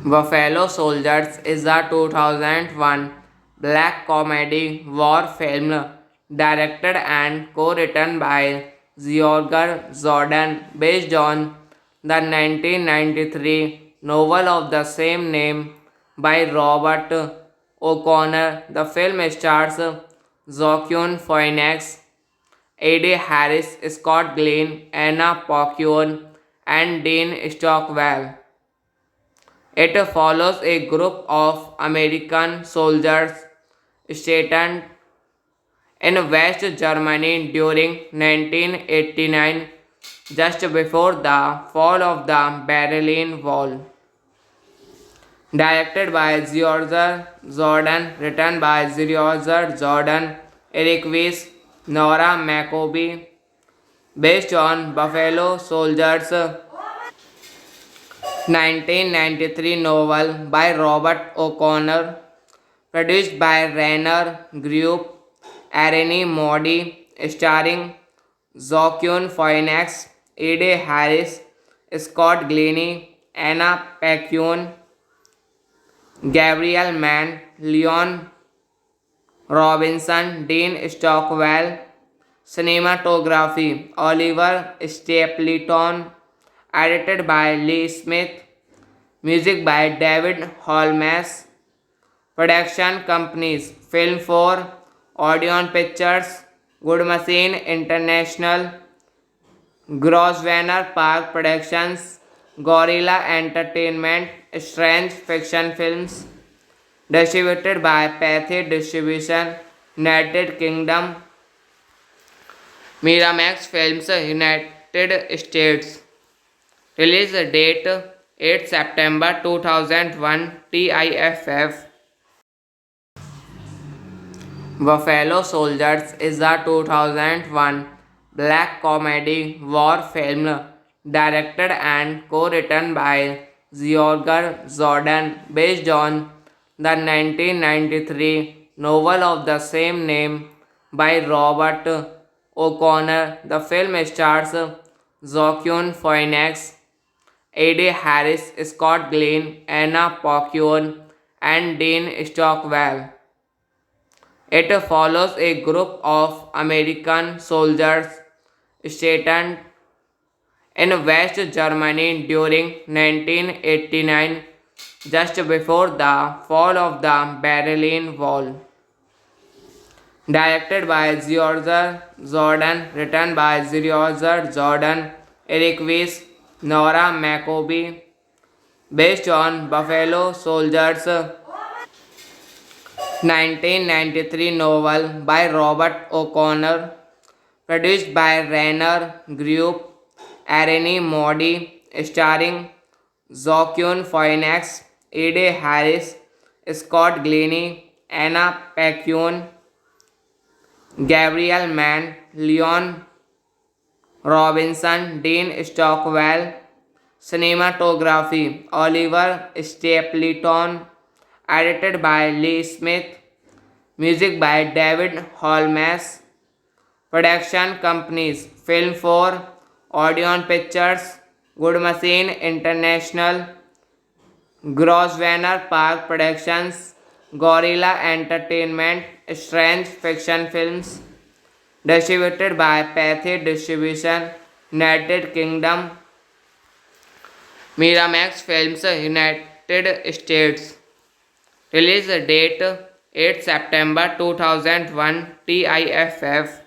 Buffalo Soldiers is a 2001 black comedy war film directed and co-written by George Jordan based on the 1993 novel of the same name by Robert O'Connor. The film stars Joaquin Phoenix, Eddie Harris, Scott Glenn, Anna Paquin, and Dean Stockwell. It follows a group of American soldiers stationed in West Germany during 1989, just before the fall of the Berlin Wall. Directed by George Jordan, written by George Jordan, Eric Weiss, Nora McCoby, based on Buffalo Soldiers 1993 novel by Robert O'Connor, produced by Renner Group, Arnie Modi, starring Joaquin Phoenix, Eddie Harris, Scott Glenn, Anna Paquin, Gabriel Mann, Leon Robinson, Dean Stockwell. Cinematography Oliver Stapleton, edited by Lee Smith. Music by David Holmes. Production companies Film 4, Odeon Pictures, Good Machine International, Grosvenor Park Productions, Gorilla Entertainment, Strange Fiction Films. Distributed by Pathé Distribution, United Kingdom, Miramax Films, United States. Release date 8 September 2001, TIFF. Buffalo Soldiers is a 2001 black comedy war film directed and co-written by George Jordan based on the 1993 novel of the same name by Robert O'Connor. The film stars Joaquin Phoenix, Eddie Harris, Scott Glenn, Anna Paquin, and Dean Stockwell. It follows a group of American soldiers stationed in West Germany during 1989, just before the fall of the Berlin Wall. Directed by George Jordan, written by George Jordan, Eric Weiss, Nora McCoby, based on Buffalo Soldiers 1993 novel by Robert O'Connor, produced by Renner Group, Arnie Modi, starring Joaquin Phoenix, Eddie Harris, Scott Glenn, Anna Paquin, Gabriel Mann, Leon Robinson, Dean Stockwell. Cinematography Oliver Stapleton, edited by Lee Smith. Music by David Holmes. Production companies Film 4, Odeon Pictures, Good Machine International, Grosvenor Park Productions, Gorilla Entertainment, Strange Fiction Films. Distributed by Pathé Distribution, United Kingdom, Miramax Films, United States. Release date 8 September 2001, TIFF.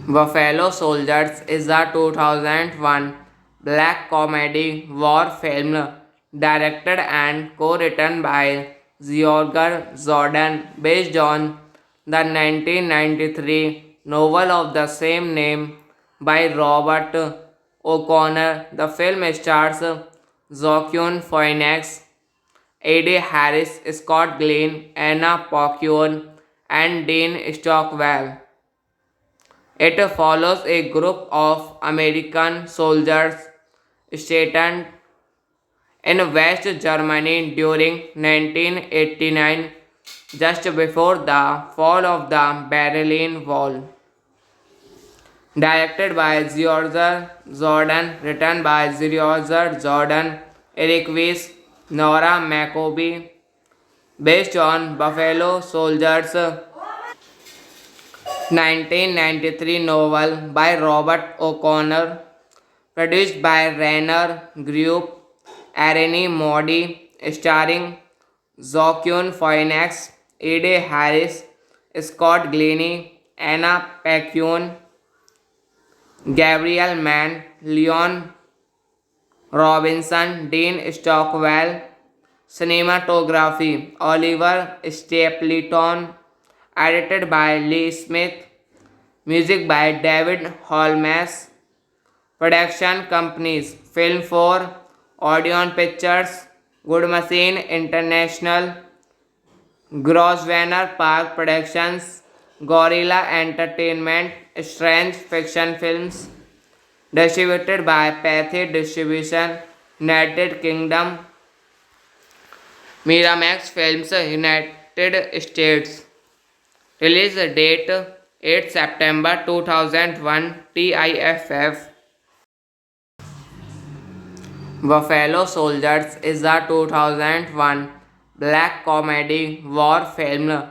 Buffalo Soldiers is a 2001 black comedy war film directed and co-written by George Jordan based on the 1993 novel of the same name by Robert O'Connor. The film stars Joaquin Phoenix, Eddie Harris, Scott Glenn, Anna Paquin, and Dean Stockwell. It follows a group of American soldiers stationed in West Germany during 1989, just before the fall of the Berlin Wall. Directed by George Jordan, written by George Jordan, Eric Weiss, Nora Macoby, based on Buffalo Soldiers, 1993 novel by Robert O'Connor, produced by Rainer Group, Arene Modi, starring Joaquin Phoenix, Ed Harris, Scott Glennie, Anna Paquin, Gabriel Mann, Leon Robinson, Dean Stockwell, cinematography, Oliver Stapleton, edited by Lee Smith, music by David Holmes, production companies, Film 4, Odeon Pictures, Good Machine International, Grosvenor Park Productions, Gorilla Entertainment, Strange Fiction Films, distributed by Pathé Distribution, United Kingdom, Miramax Films, United States. Release date 8 September 2001, TIFF. Buffalo Soldiers is a 2001 black comedy war film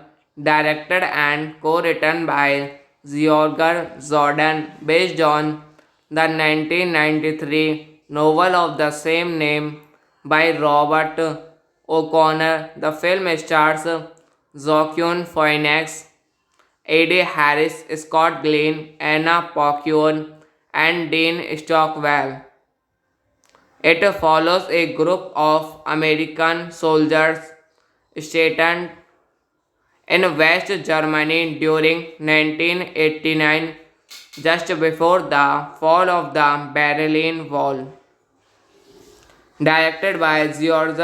directed and co-written by George Jordan based on the 1993 novel of the same name by Robert O'Connor. The film stars Joaquin Phoenix, Eddie Harris, Scott Glenn, Anna Paquin, and Dean Stockwell. It follows a group of American soldiers stationed in West Germany during 1989, just before the fall of the Berlin Wall. Directed by George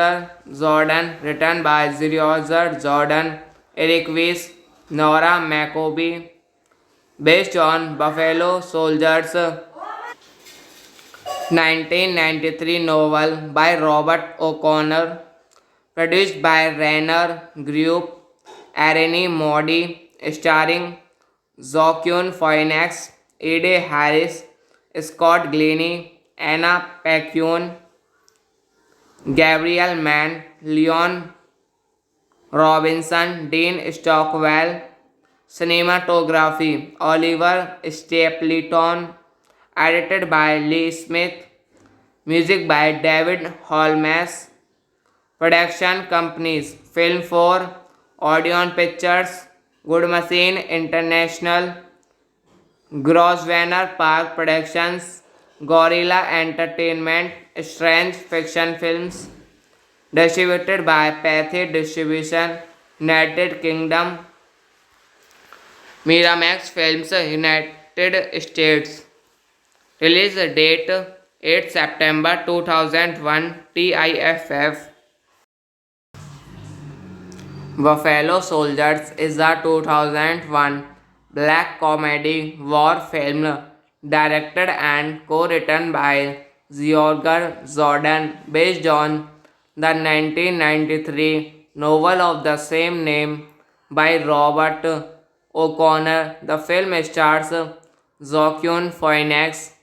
Jordan, written by George Jordan, Eric Weiss, Nora Macoby, based on Buffalo Soldiers, 1993 novel by Robert O'Connor, produced by Rainer Group, Arene Modi, starring Joaquin Phoenix, Ed Harris, Scott Glennie, Anna Paquin, Gabriel Mann, Leon Robinson, Dean Stockwell, cinematography, Oliver Stapleton, edited by Lee Smith, music by David Holmes, production companies, Film 4, Odeon Pictures, Good Machine International, Grosvenor Park Productions, Gorilla Entertainment, Strange Fiction Films, distributed by Pathé Distribution, United Kingdom, Miramax Films, United States. Release date 8 September 2001, TIFF. Buffalo Soldiers is a 2001 black comedy war film directed and co-written by George Jordan based on the 1993 novel of the same name by Robert O'Connor. The film stars Joaquin Phoenix,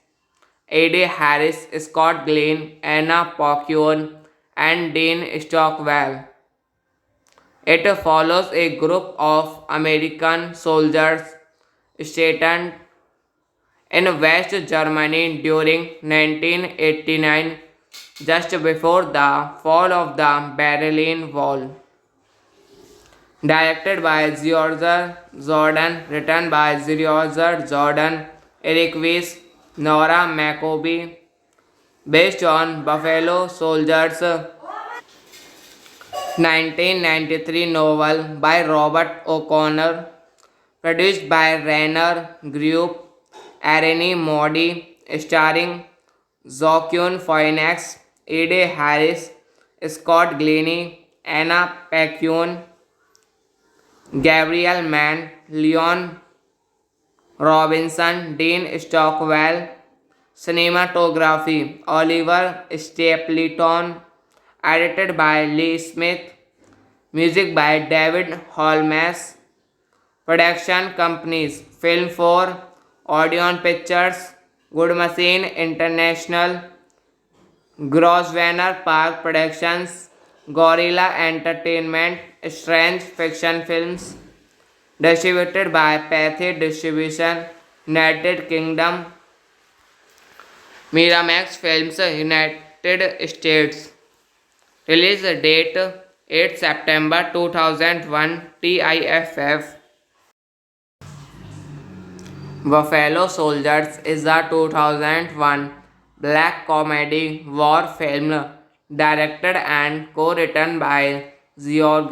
Eddie Harris, Scott Glenn, Anna Paquin, and Dean Stockwell. It follows a group of American soldiers stationed in West Germany during 1989, just before the fall of the Berlin Wall. Directed by George Jordan, written by George Jordan, Eric Weiss, Nora Macoby, based on Buffalo Soldiers, 1993 novel by Robert O'Connor, produced by Rainer Group, Arene Modi, starring Joaquin Phoenix, Ed Harris, Scott Glennie, Anna Paquin, Gabriel Mann, Leon Robinson, Dean Stockwell, cinematography, Oliver Stapleton, edited by Lee Smith, music by David Holmes, production companies, Film 4, Odeon Pictures, Good Machine International, Grosvenor Park Productions, Gorilla Entertainment, Strange Fiction Films, distributed by Pathé Distribution, United Kingdom, Miramax Films, United States. Release date 8 September 2001, TIFF. Buffalo Soldiers is a 2001 black comedy war film directed and co-written by George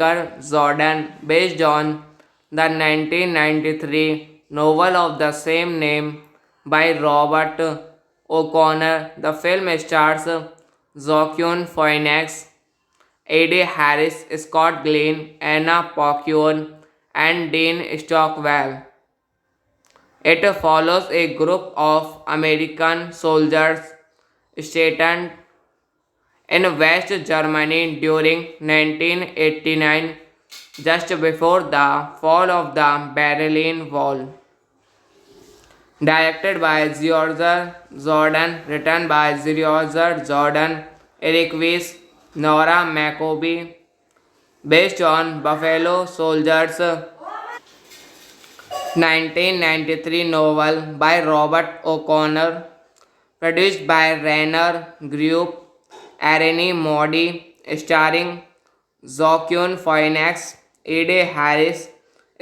Jordan based on the 1993 novel of the same name by Robert O'Connor. The film stars Joaquin Phoenix, Eddie Harris, Scott Glenn, Anna Paquin, and Dean Stockwell. It follows a group of American soldiers stationed in West Germany during 1989, just before the fall of the Berlin Wall. Directed by George Jordan, written by George Jordan, Eric Weiss, Nora McCoby, based on Buffalo Soldiers 1993 novel by Robert O'Connor, produced by Rainer Group, Arnie Modi, starring Joaquin Phoenix, Eddie Harris,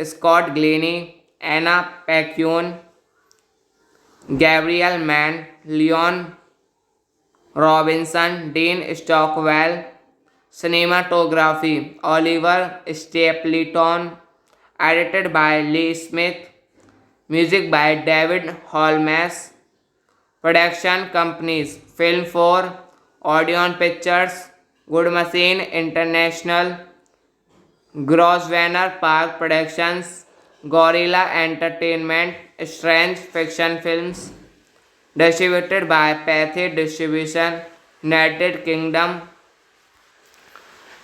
Scott Glenn, Anna Paquin, Gabriel Mann, Leon Robinson, Dean Stockwell. Cinematography Oliver Stapleton, edited by Lee Smith. Music by David Holmes. Production companies Film 4, Odeon Pictures, Good Machine International, Grosvenor Park Productions, Gorilla Entertainment, Strange Fiction Films, distributed by Pathé Distribution, United Kingdom,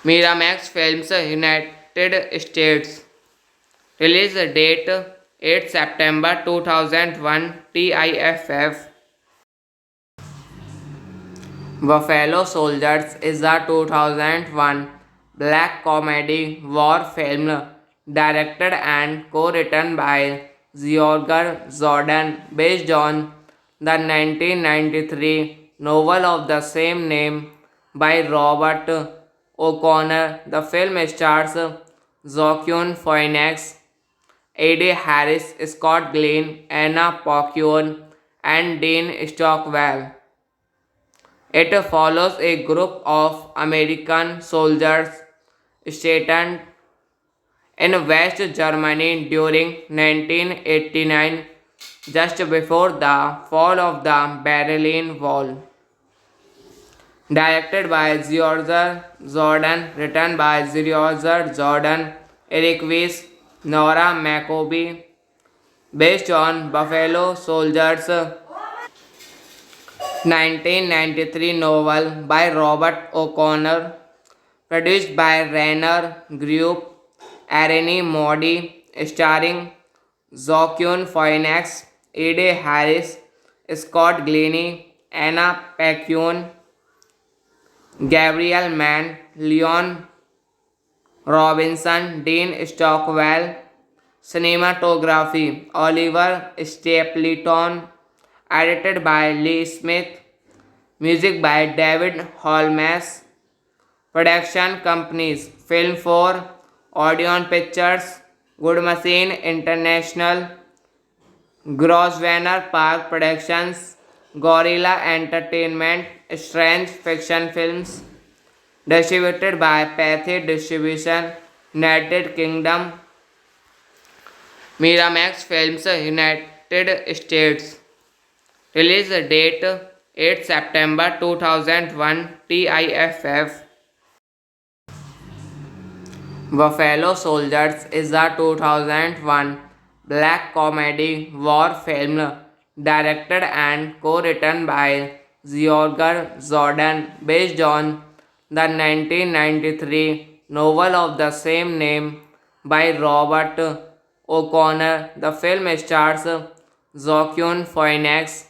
Miramax Films, United States. Release date 8 September 2001, TIFF. Buffalo Soldiers is a 2001 black comedy war film directed and co-written by George Jordan based on the 1993 novel of the same name by Robert O'Connor. The film stars Joaquin Phoenix, Eddie Harris, Scott Glenn, Anna Paquin, and Dean Stockwell. It follows a group of American soldiers stationed in West Germany during 1989, just before the fall of the Berlin Wall. Directed by George Jordan, written by George Jordan, Eric Weiss, Nora McCoby, based on Buffalo Soldiers 1993 novel by Robert O'Connor, produced by Rainer Group, Arnie Modi, starring Joaquin Phoenix, Eddie Harris, Scott Glenn, Anna Paquin, Gabriel Mann, Leon Robinson, Dean Stockwell. Cinematography Oliver Stapleton, edited by Lee Smith. Music by David Holmes. Production companies Film 4, Odeon Pictures, Good Machine International, Grosvenor Park Productions, Gorilla Entertainment, Strange Fiction Films, distributed by Pathé Distribution, United Kingdom, Miramax Films, United States. Release date 8 September 2001, TIFF. Buffalo Soldiers is a 2001 black comedy war film directed and co-written by George Jordan based on the 1993 novel of the same name by Robert O'Connor. The film stars Joaquin Phoenix,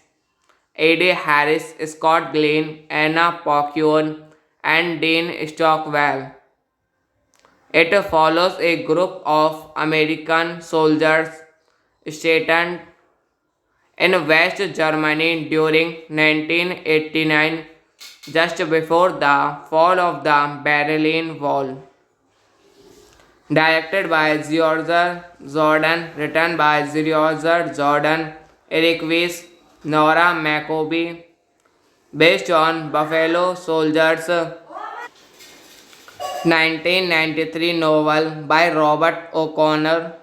Eddie Harris, Scott Glenn, Anna Paquin, and Dean Stockwell. It follows a group of American soldiers stationed in West Germany during 1989, just before the fall of the Berlin Wall. Directed by George Jordan, written by George Jordan, Eric Weiss, Nora Macoby, based on Buffalo Soldiers 1993 novel by Robert O'Connor,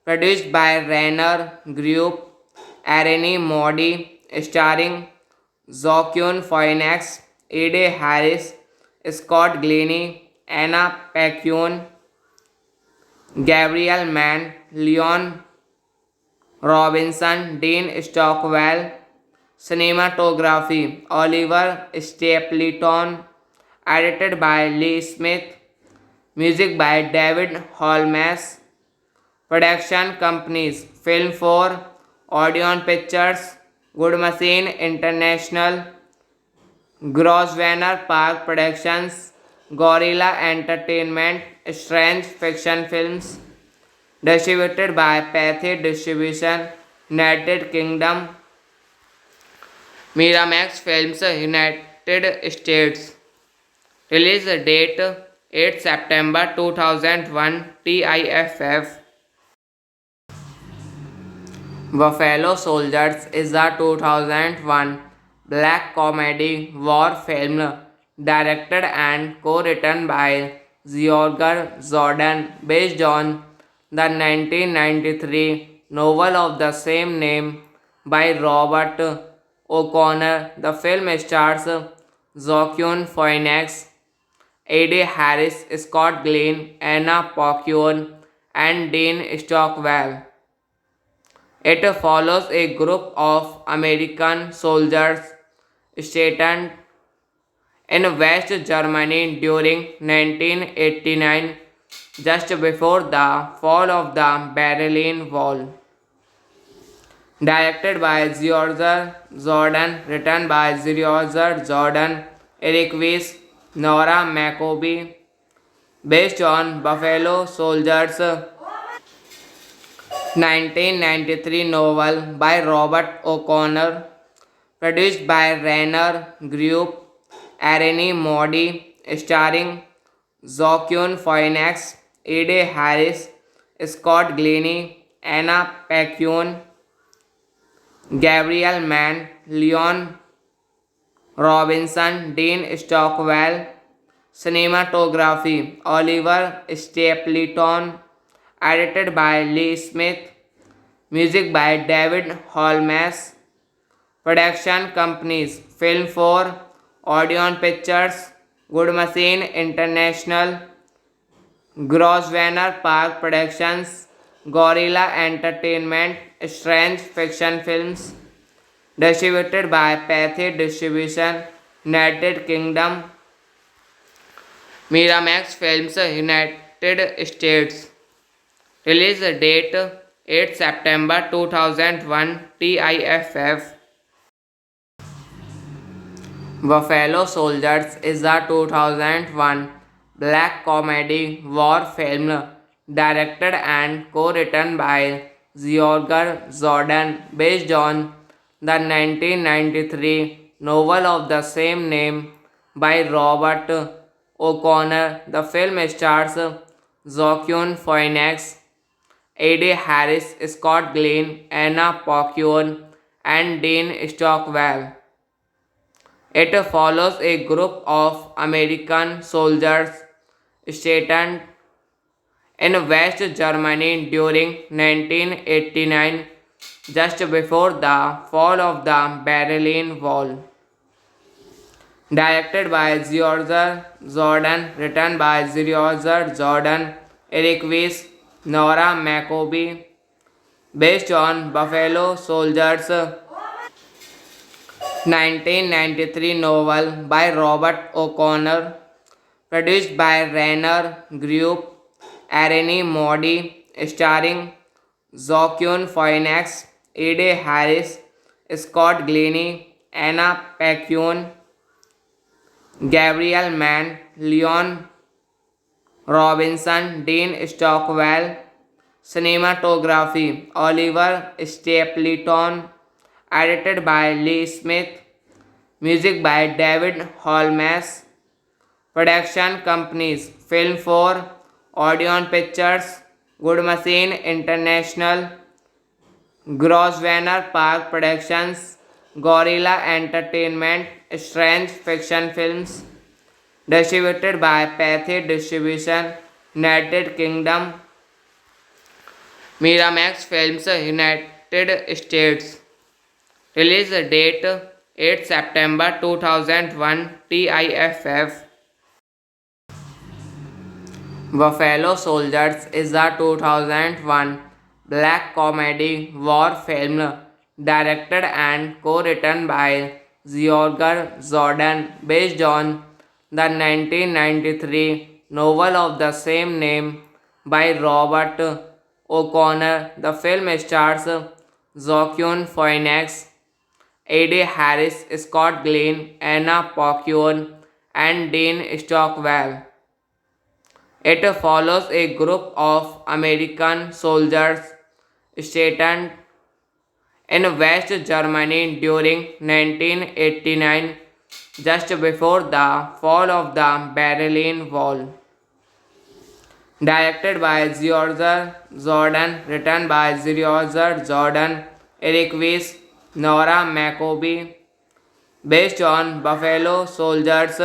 produced by Renner Group, Arene Modi, starring Joaquin Phoenix, Ed Harris, Scott Glennie, Anna Paquin, Gabriel Mann, Leon Robinson, Dean Stockwell. Cinematography Oliver Stapleton, edited by Lee Smith, music by David Holmes. Production companies Film 4, Odeon Pictures, Good Machine International, Grosvenor Park Productions, Gorilla Entertainment, Strange Fiction Films. Distributed by Pathé Distribution, United Kingdom. Miramax Films, United States. Release date 8 September 2001. TIFF. Buffalo Soldiers is a 2001 black comedy war film directed and co-written by George Jordan based on the 1993 novel of the same name by Robert O'Connor. The film stars Joaquin Phoenix, Ed Harris, Scott Glenn, Anna Paquin, and Dean Stockwell. It follows a group of American soldiers stationed in West Germany during 1989, just before the fall of the Berlin Wall. Directed by George Jordan, written by George Jordan, Eric Weiss, Nora Macoby, based on Buffalo Soldiers 1993 novel by Robert O'Connor, produced by Renner Group, Arene Modi, starring Joaquin Phoenix, Ed Harris, Scott Glennie, Anna Paquin, Gabriel Mann, Leon Robinson, Dean Stockwell. Cinematography Oliver Stapleton, edited by Lee Smith, music by David Holmes. Production companies Film 4, Odeon Pictures, Good Machine International, Grosvenor Park Productions, Gorilla Entertainment, Strange Fiction Films. Distributed by Pathé Distribution, United Kingdom. Miramax Films, United States. Release date 8 September 2001. TIFF. Buffalo Soldiers is a 2001 black comedy war film directed and co-written by George Jordan based on the 1993 novel of the same name by Robert O'Connor. The film stars Joaquin Phoenix, Ed Harris, Scott Glenn, Anna Paquin, and Dean Stockwell. It follows a group of American soldiers stationed in West Germany during 1989, just before the fall of the Berlin Wall. Directed by George Jordan, written by George Jordan, Eric Weiss, Nora Macoby, based on Buffalo Soldiers 1993 novel by Robert O'Connor, produced by Renner Group, Arene Modi, starring Joaquin Phoenix, Ed Harris, Scott Glennie, Anna Paquin, Gabriel Mann, Leon Robinson, Dean Stockwell. Cinematography Oliver Stapleton. Edited by Lee Smith. Music by David Holmes. Production companies Film 4, Odeon Pictures, Good Machine International, Grosvenor Park Productions, Gorilla Entertainment, Strange Fiction Films. Distributed by Pathé Distribution, United Kingdom. Miramax Films, United States. Release date 8 September 2001. TIFF. Buffalo Soldiers is a 2001 black comedy war film directed and co-written by George Jordan based on the 1993 novel of the same name by Robert O'Connor. The film stars Joaquin Phoenix, Eddie Harris, Scott Glenn, Anna Paquin, and Dean Stockwell. It follows a group of American soldiers stationed in West Germany during 1989, just before the fall of the Berlin Wall. Directed by George Jordan, written by George Jordan, Eric Weiss, Nora McCoby, based on Buffalo Soldiers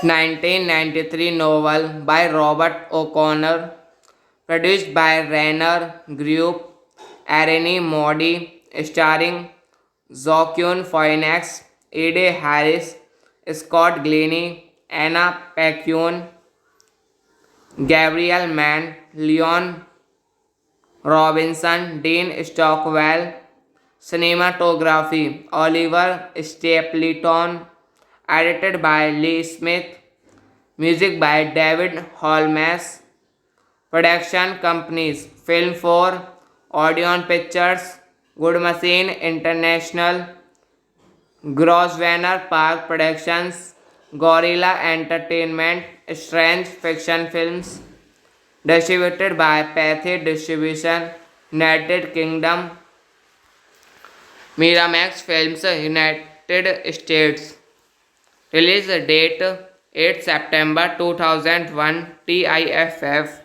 1993 novel by Robert O'Connor, produced by Rainer Group, Arnie Modi, starring Joaquin Phoenix, Eddie Harris, Scott Glenn, Anna Paquin, Gabriel Mann, Leon Robinson, Dean Stockwell. Cinematography Oliver Stapleton. Edited by Lee Smith. Music by David Holmes. Production companies Film 4, Odeon Pictures, Good Machine International, Grosvenor Park Productions, Gorilla Entertainment, Strange Fiction Films. Distributed by Pathé Distribution, United Kingdom. Miramax Films, United States. Release date 8 September 2001. TIFF.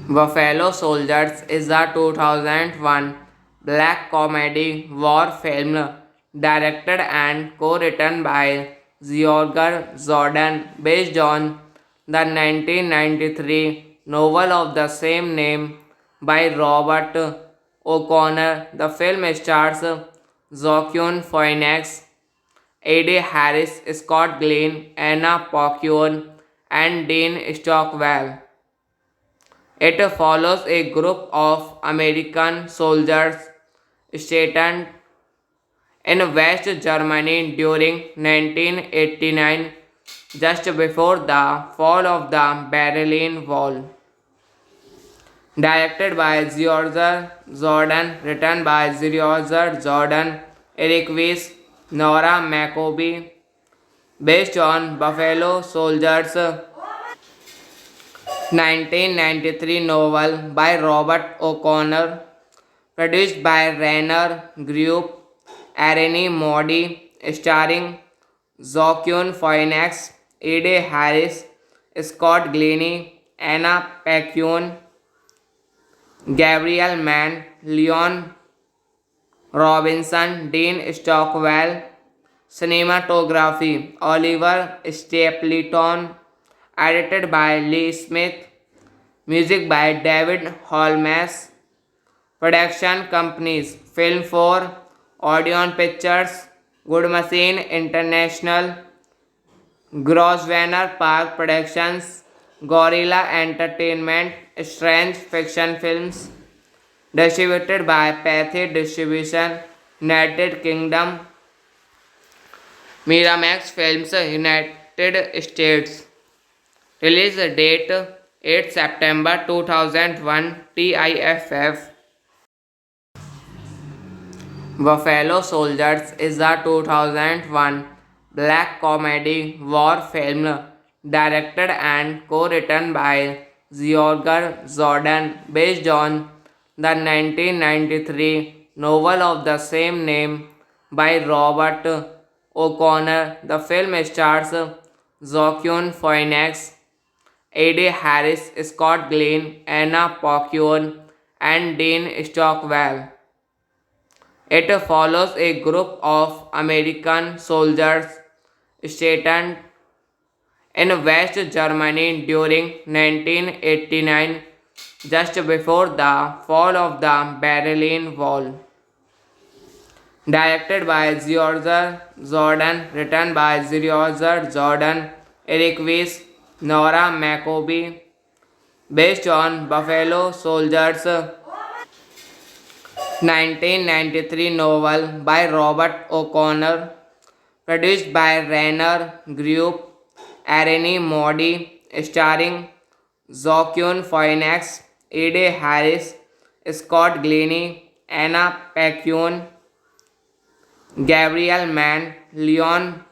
Buffalo Soldiers is a 2001 black comedy war film directed and co-written by George Jordan based on the 1993 novel of the same name by Robert O'Connor. The film stars Joaquin Phoenix, Eddie Harris, Scott Glenn, Anna Paquin, and Dean Stockwell. It follows a group of American soldiers stationed in West Germany during 1989, just before the fall of the Berlin Wall. Directed by George Jordan, written by George Jordan, Eric Weiss, Nora McCoby, based on Buffalo Soldiers 1993 novel by Robert O'Connor, produced by Rainer Group, Arnie Modi, starring Joaquin Phoenix, Eddie Harris, Scott Glenn, Anna Paquin, Gabriel Mann, Leon Robinson, Dean Stockwell. Cinematography Oliver Stapleton. Edited by Lee Smith. Music by David Holmes. Production companies Film 4, Odeon Pictures, Good Machine International, Grosvenor Park Productions, Gorilla Entertainment, Strange Fiction Films. Distributed by Pathé Distribution, United Kingdom. Miramax Films, United States. Release date 8 September 2001. TIFF. Buffalo Soldiers is a 2001 black comedy war film directed and co-written by George Jordan based on the 1993 novel of the same name by Robert O'Connor. The film stars Joaquin Phoenix, Eddie Harris, Scott Glenn, Anna Paquin, and Dean Stockwell. It follows a group of American soldiers stationed in West Germany during 1989, just before the fall of the Berlin Wall. Directed by George Jordan, written by George Jordan, Eric Weiss, Nora McCoby, based on Buffalo Soldiers 1993 novel by Robert O'Connor, produced by Renner Group, Arene Modi, starring Joaquin Phoenix, Eddie Harris, Scott Glenn, Anna Paquin, Gabriel Mann, Leon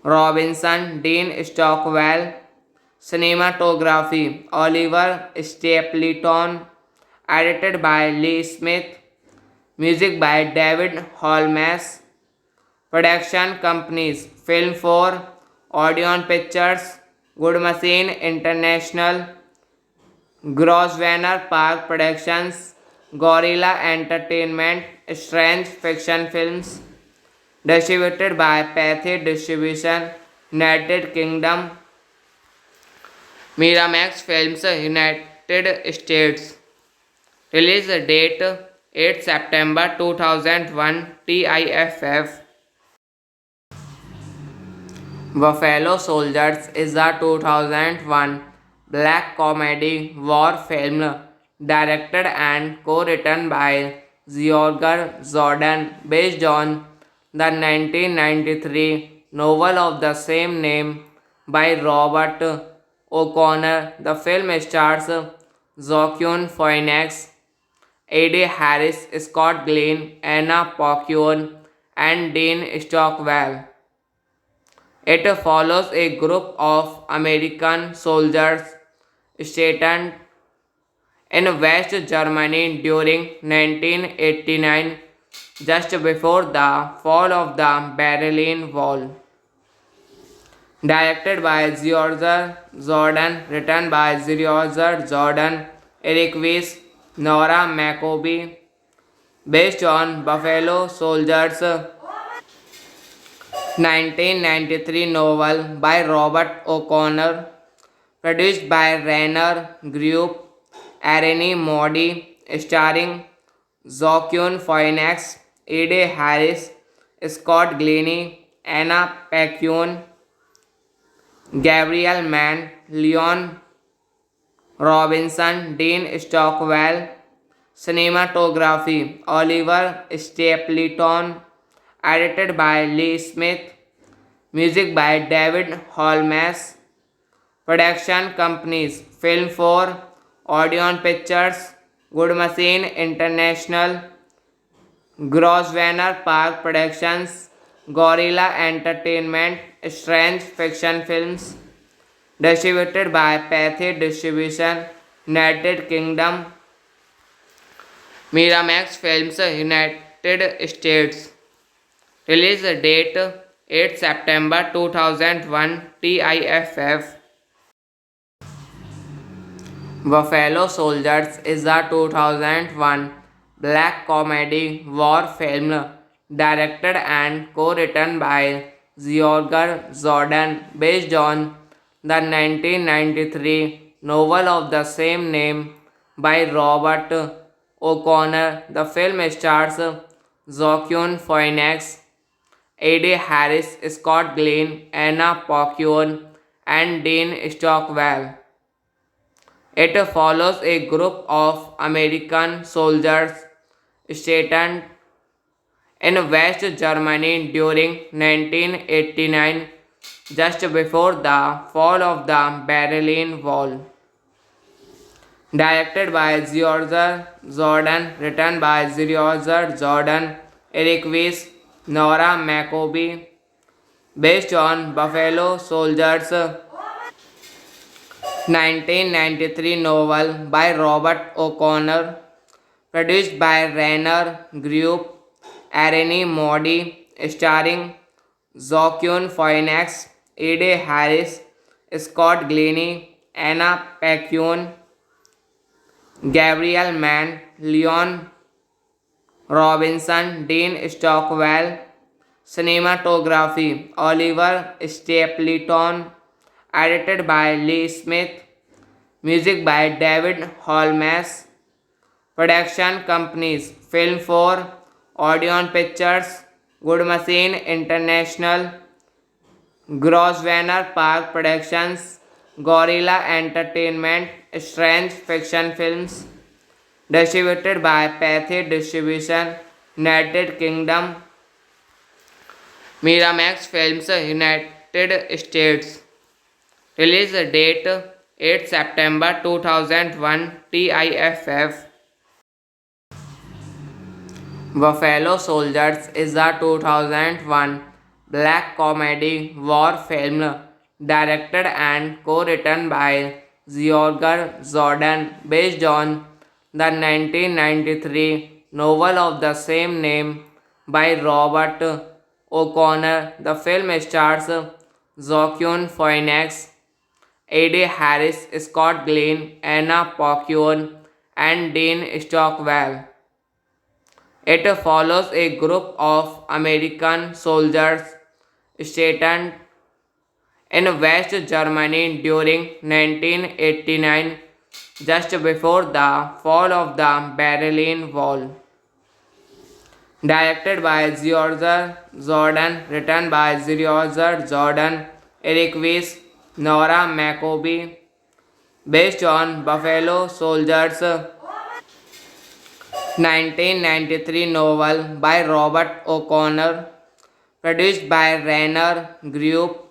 Robinson, Dean Stockwell. Cinematography Oliver Stapleton, edited by Lee Smith, music by David Holmes. Production companies Film 4, Odeon Pictures, Good Machine International, Grosvenor Park Productions, Gorilla Entertainment, Strange Fiction Films. Distributed by Pathé Distribution, United Kingdom, Miramax Films, United States. Release date 8 September 2001, TIFF. Buffalo Soldiers is a 2001 black comedy war film directed and co-written by George Jordan based on the 1993 novel of the same name by Robert O'Connor. The film stars Joaquin Phoenix, Eddie Harris, Scott Glenn, Anna Paquin, and Dean Stockwell. It follows a group of American soldiers stationed in West Germany during 1989, just before the fall of the Berlin Wall. Directed by George Jordan, written by George Jordan, Eric Weiss, Nora McCoby, based on Buffalo Soldiers 1993 novel by Robert O'Connor, produced by Renner Group, Arene Modi, starring Joaquin Phoenix, Eddie Harris, Scott Glenn, Anna Paquin, Gabriel Mann, Leon Robinson, Dean Stockwell. Cinematography Oliver Stapleton, edited by Lee Smith, music by David Holmes. Production companies Film 4, Odeon Pictures, Good Machine International, Grosvenor Park Productions, Gorilla Entertainment, Strange Fiction Films. Distributed by Pathé Distribution, United Kingdom, Miramax Films, United States. Release date 8 September 2001, TIFF. Buffalo Soldiers is a 2001 black comedy war film directed and co-written by George Jordan based on the 1993 novel of the same name by Robert O'Connor. The film stars Joaquin Phoenix, Eddie Harris, Scott Glenn, Anna Paquin, and Dean Stockwell. It follows a group of American soldiers stationed in West Germany during 1989, just before the fall of the Berlin Wall. Directed by George Jordan, written by George Jordan, Eric Weiss, Nora Macoby, based on Buffalo Soldiers' 1993 novel by Robert O'Connor, produced by Rainer Group, Arene Modi, starring Joaquin Phoenix, Ed Harris, Scott Glennie, Anna Paquin, Gabriel Mann, Leon Robinson, Dean Stockwell, cinematography, Oliver Stapleton, edited by Lee Smith, music by David Holmes, production companies, Film 4, Odeon Pictures, Good Machine International, Grosvenor Park Productions, Gorilla Entertainment, Strange Fiction Films, distributed by Pathé Distribution, United Kingdom, Miramax Films, United States. Release date 8 September 2001, TIFF. Buffalo Soldiers is a 2001 black comedy war film directed and co-written by George Jordan based on the 1993 novel of the same name by Robert O'Connor. The film stars Joaquin Phoenix, Eddie Harris, Scott Glenn, Anna Paquin, and Dean Stockwell. It follows a group of American soldiers stationed in West Germany during 1989, just before the fall of the Berlin Wall. Directed by George Jordan, written by George Jordan, Eric Weiss, Nora Macoby, based on Buffalo Soldiers' 1993 novel by Robert O'Connor, produced by Rainer Group,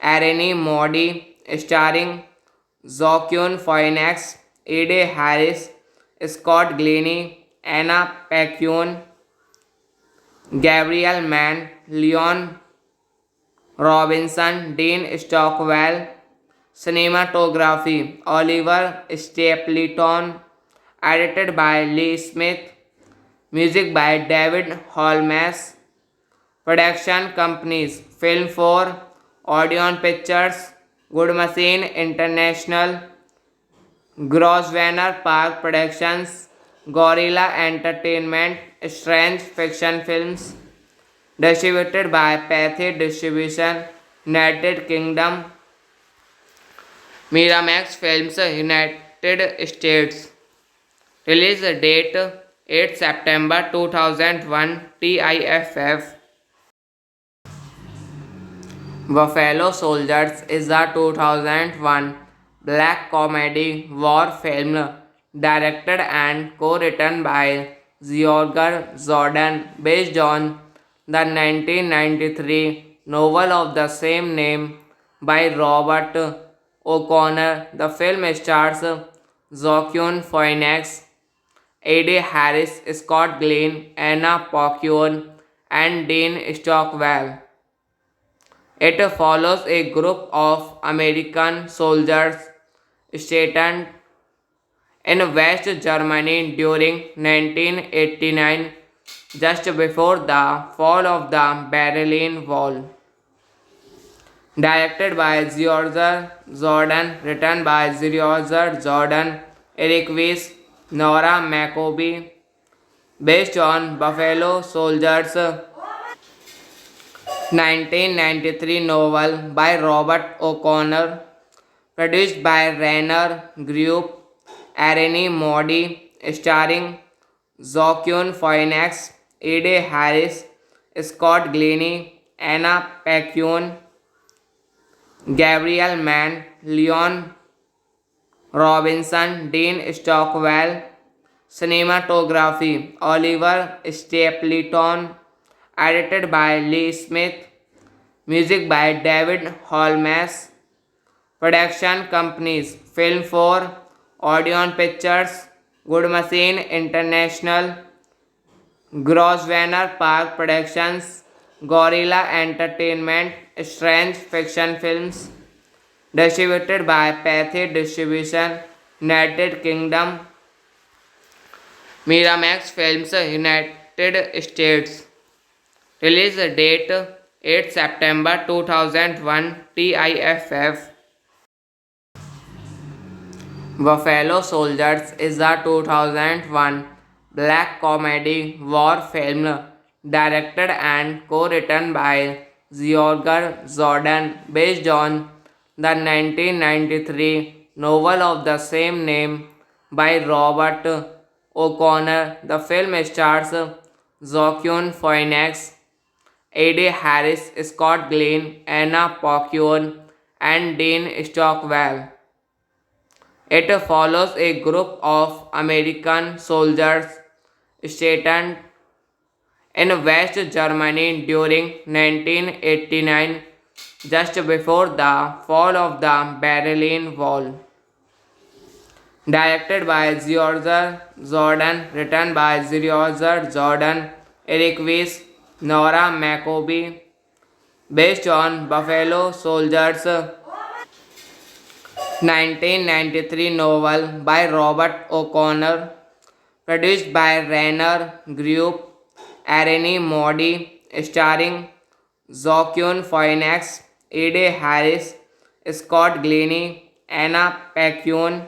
Arene Modi, starring Joaquin Phoenix, Ed Harris, Scott Glennie, Anna Paquin, Gabriel Mann, Leon Robinson, Dean Stockwell, cinematography, Oliver Stapleton, edited by Lee Smith, music by David Holmes, production companies, Film 4, Odeon Pictures, Good Machine International, Grosvenor Park Productions, Gorilla Entertainment, Strange Fiction Films, distributed by Pathé Distribution, United Kingdom, Miramax Films, United States. Release date 8 September 2001, TIFF. Buffalo Soldiers is a 2001 black comedy war film directed and co-written by George Jordan based on the 1993 novel of the same name by Robert O'Connor. The film stars Joaquin Phoenix, Eddie Harris, Scott Glenn, Anna Paquin, and Dean Stockwell. It follows a group of American soldiers stationed in West Germany during 1989, just before the fall of the Berlin Wall. Directed by George Jordan, written by George Jordan, Eric Weiss, Nora Macoby, based on Buffalo Soldiers' 1993 novel by Robert O'Connor, produced by Rainer Group, Arene Modi, starring Joaquin Phoenix, Ed Harris, Scott Glennie, Anna Paquin, Gabriel Mann, Leon Robinson, Dean Stockwell, cinematography, Oliver Stapleton, edited by Lee Smith, music by David Holmes, production companies, Film 4, Odeon Pictures, Good Machine International, Grosvenor Park Productions, Gorilla Entertainment, Strange Fiction Films, distributed by Pathé Distribution, United Kingdom, Miramax Films, United States. Release date 8 September 2001, TIFF. Buffalo Soldiers is a 2001 black comedy war film directed and co-written by George Jordan based on the 1993 novel of the same name by Robert O'Connor. The film stars Joaquin Phoenix, Eddie Harris, Scott Glenn, Anna Paquin, and Dean Stockwell. It follows a group of American soldiers stationed in West Germany during 1989, just before the fall of the Berlin Wall. Directed by George Jordan, written by George Jordan, Eric Weiss, Nora McCoby, based on Buffalo Soldiers 1993 novel by Robert O'Connor, produced by Renner Group, Arnie Modi, starring Joaquin Phoenix, Eddie Harris, Scott Glenn, Anna Paquin,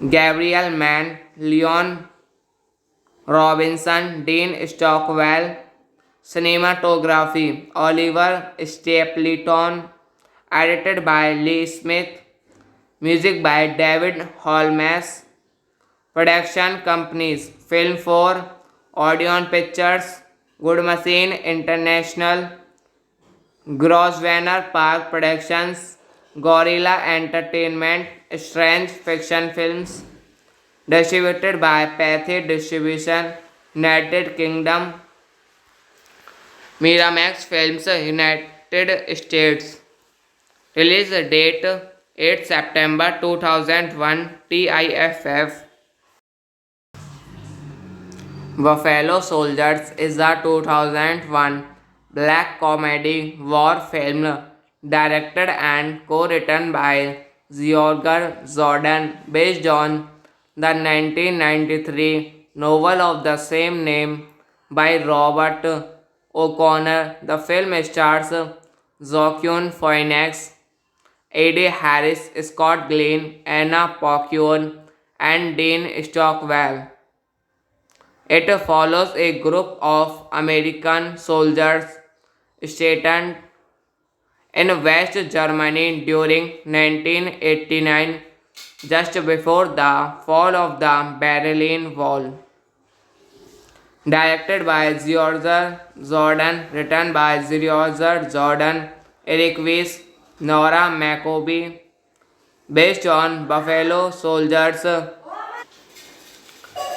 Gabriel Mann, Leon Robinson, Dean Stockwell. Cinematography Oliver Stapleton, edited by Lee Smith, music by David Holmes. Production companies Film 4, Odeon Pictures, Good Machine International, Grosvenor Park Productions, Gorilla Entertainment, Strange Fiction Films, distributed by Pathé Distribution, United Kingdom, Miramax Films, United States. Release date 8 September 2001, TIFF. Buffalo Soldiers is a 2001 black comedy war film directed and co-written by George Jordan based on the 1993 novel of the same name by Robert O'Connor. The film stars Joaquin Phoenix, Eddie Harris, Scott Glenn, Anna Paquin, and Dean Stockwell. It follows a group of American soldiers stationed in West Germany during 1989, just before the fall of the Berlin Wall. Directed by George Jordan, written by George Jordan, Eric Weiss, Nora McCoby, based on Buffalo Soldiers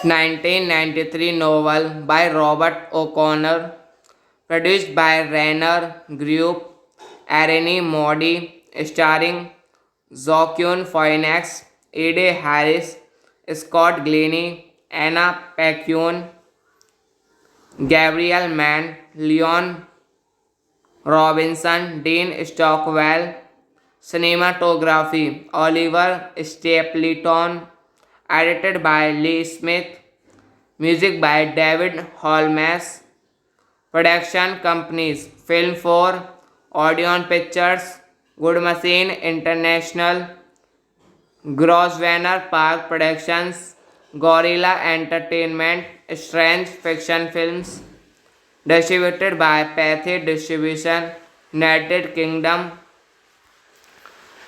1993 novel by Robert O'Connor, produced by Renner Group, Arnie Modi, starring Joaquin Phoenix, Eddie Harris, Scott Glenn, Anna Paquin, Gabriel Mann, Leon Robinson, Dean Stockwell. Cinematography Oliver Stapleton, edited by Lee Smith, music by David Holmes. Production companies Film 4, Odeon Pictures, Good Machine International, Grosvenor Park Productions, Gorilla Entertainment, Strange Fiction Films, distributed by Pathé Distribution, United Kingdom,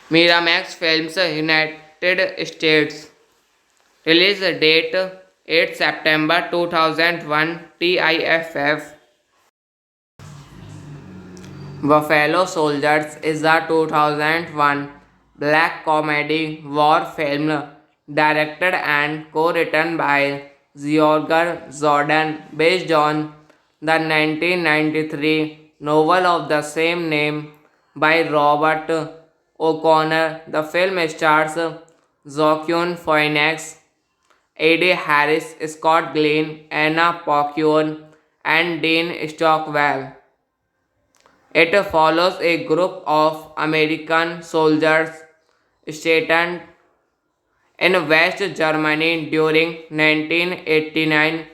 Miramax Films, United States. Release date 8 September 2001, TIFF. Buffalo Soldiers is a 2001 black comedy war film directed and co-written by George Jordan based on the 1993 novel of the same name by Robert O'Connor. The film stars Joaquin Phoenix, A.D. Harris, Scott Glenn, Anna Paquin, and Dean Stockwell. It follows a group of American soldiers stationed in West Germany during 1989,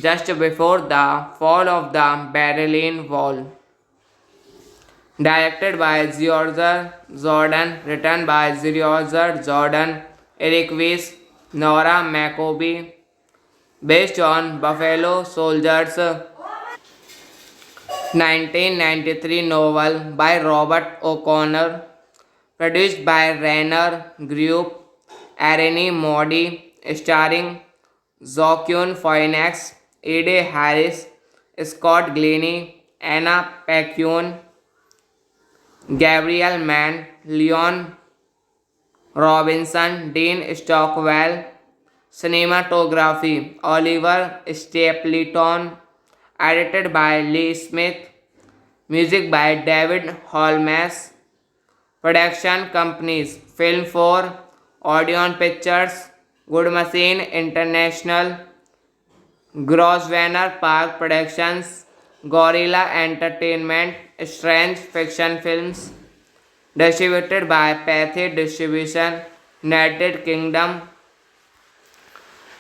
just before the fall of the Berlin Wall. Directed by George Jordan, written by George Jordan, Eric Weiss, Nora Macoby, based on Buffalo Soldiers 1993 novel by Robert O'Connor, produced by Rainer Group, Arene Modi, starring Joaquin Phoenix, Ed Harris, Scott Glenn, Anna Paquin, Gabriel Mann, Leon Robinson, Dean Stockwell, cinematography, Oliver Stapleton, edited by Lee Smith, music by David Holmes, production companies, Film 4, Odeon Pictures, Good Machine International, Grosvenor Park Productions, Gorilla Entertainment, Strange Fiction Films, distributed by Pathé Distribution, United Kingdom,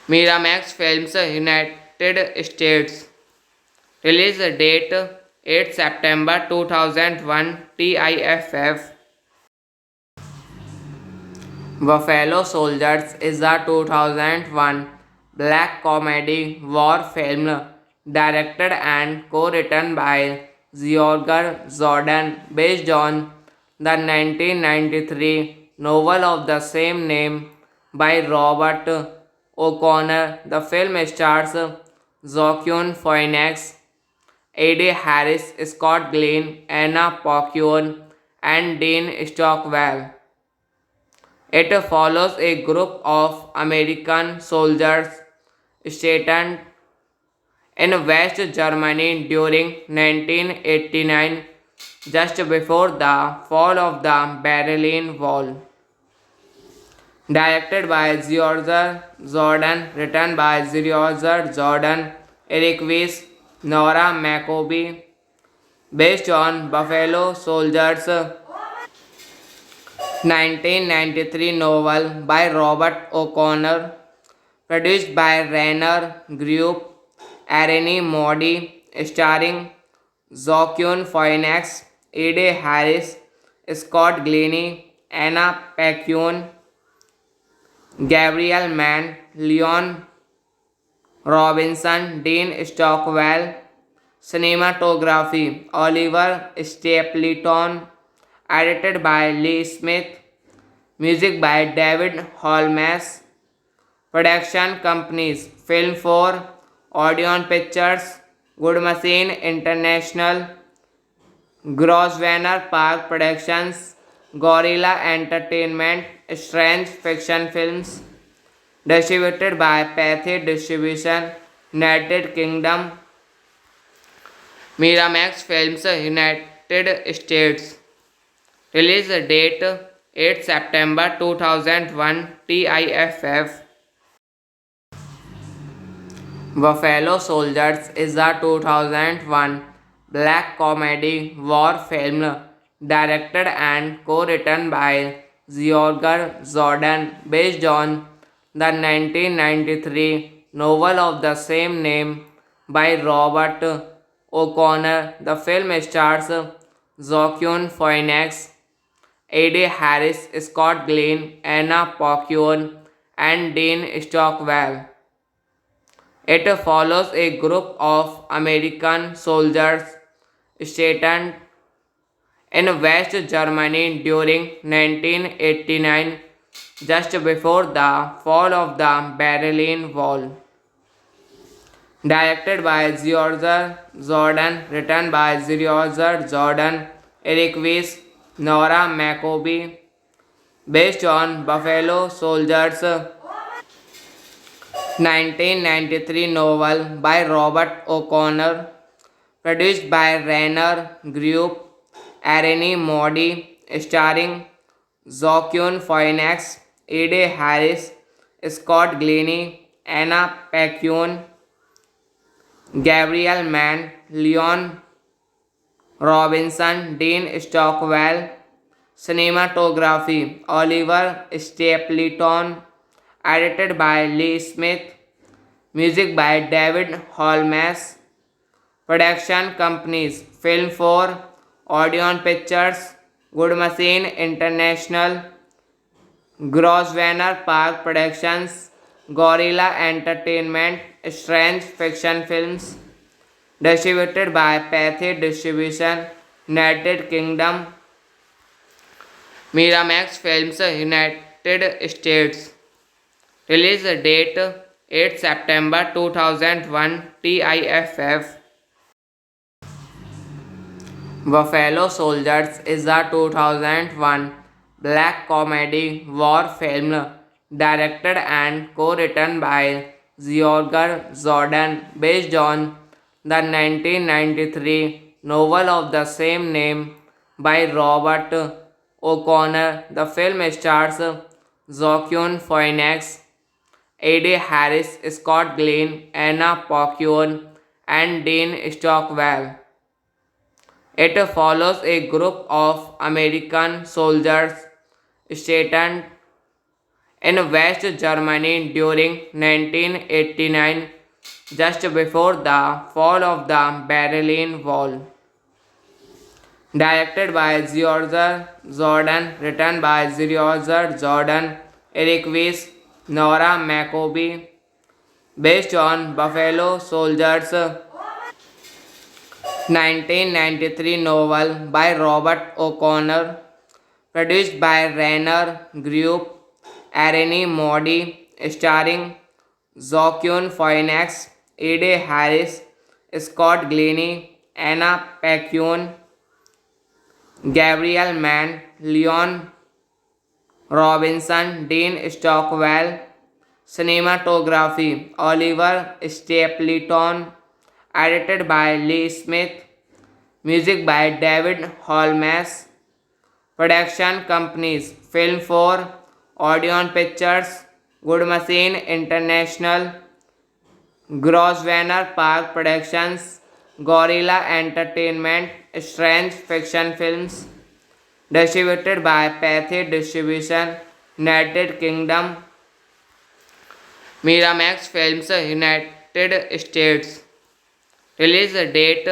Miramax Films, United States. Release date 8 September 2001, TIFF. Buffalo Soldiers is a 2001 black comedy war film directed and co-written by George Jordan based on the 1993 novel of the same name by Robert O'Connor. The film stars Joaquin Phoenix, A.D. Harris, Scott Glenn, Anna Paquin, and Dean Stockwell. It follows a group of American soldiers stationed in West Germany during 1989, just before the fall of the Berlin Wall. Directed by George Jordan, written by George Jordan, Eric Weiss, Nora Macoby, based on Buffalo Soldiers 1993 novel by Robert O'Connor, produced by Rainer Group, Arene Modi, starring Joaquin Phoenix, Ed Harris, Scott Glenn, Anna Paquin, Gabriel Mann, Leon Robinson, Dean Stockwell, cinematography, Oliver Stapleton, edited by Lee Smith, music by David Holmes, production companies, Film 4, Odeon Pictures, Good Machine International, Grosvenor Park Productions, Gorilla Entertainment, Strange Fiction Films, distributed by Pathé Distribution, United Kingdom, Miramax Films, United States. Release date 8 September 2001, TIFF. Buffalo Soldiers is a 2001 black comedy war film directed and co-written by George Jordan based on the 1993 novel of the same name by Robert O'Connor. The film stars Joaquin Phoenix, A.D. Harris, Scott Glenn, Anna Paquin, and Dean Stockwell. It follows a group of American soldiers stationed in West Germany during 1989, just before the fall of the Berlin Wall. Directed by George Jordan, written by George Jordan, Eric Weiss, Nora Macoby, based on Buffalo Soldiers 1993 novel by Robert O'Connor, produced by Rainer Group, Arene Modi, starring Joaquin Phoenix, Ed Harris, Scott Glenn, Anna Paquin, Gabriel Mann, Leon Robinson, Dean Stockwell. Cinematography Oliver Stapleton. Edited by Lee Smith. Music by David Holmes. Production companies Film 4, Odeon Pictures, Good Machine International, Grosvenor Park Productions, Gorilla Entertainment, Strange Fiction Films. Distributed by Pathé Distribution, United Kingdom. Miramax Films, United States. Release date 8 September 2001. TIFF. Buffalo Soldiers is a 2001 black comedy war film directed and co-written by George Jordan based on the 1993 novel of the same name by Robert O'Connor. The film stars Joaquin Phoenix, Eddie Harris, Scott Glenn, Anna Paquin, and Dean Stockwell. It follows a group of American soldiers stationed in West Germany during 1989, just before the fall of the Berlin Wall. Directed by George Jordan, written by George Jordan, Eric Weiss, Nora McCoby, based on Buffalo Soldiers 1993 novel by Robert O'Connor, produced by Renner Group, Arnie Modi, starring Joaquin Phoenix, Eddie Harris, Scott Glenn, Anna Paquin, Gabriel Mann, Leon Robinson, Dean Stockwell. Cinematography Oliver Stapleton. Edited by Lee Smith. Music by David Holmes. Production companies Film 4, Odeon Pictures, Good Machine International, Grosvenor Park Productions, Gorilla Entertainment, Strange Fiction Films. Distributed by Pathé Distribution, United Kingdom. Miramax Films, United States. Release date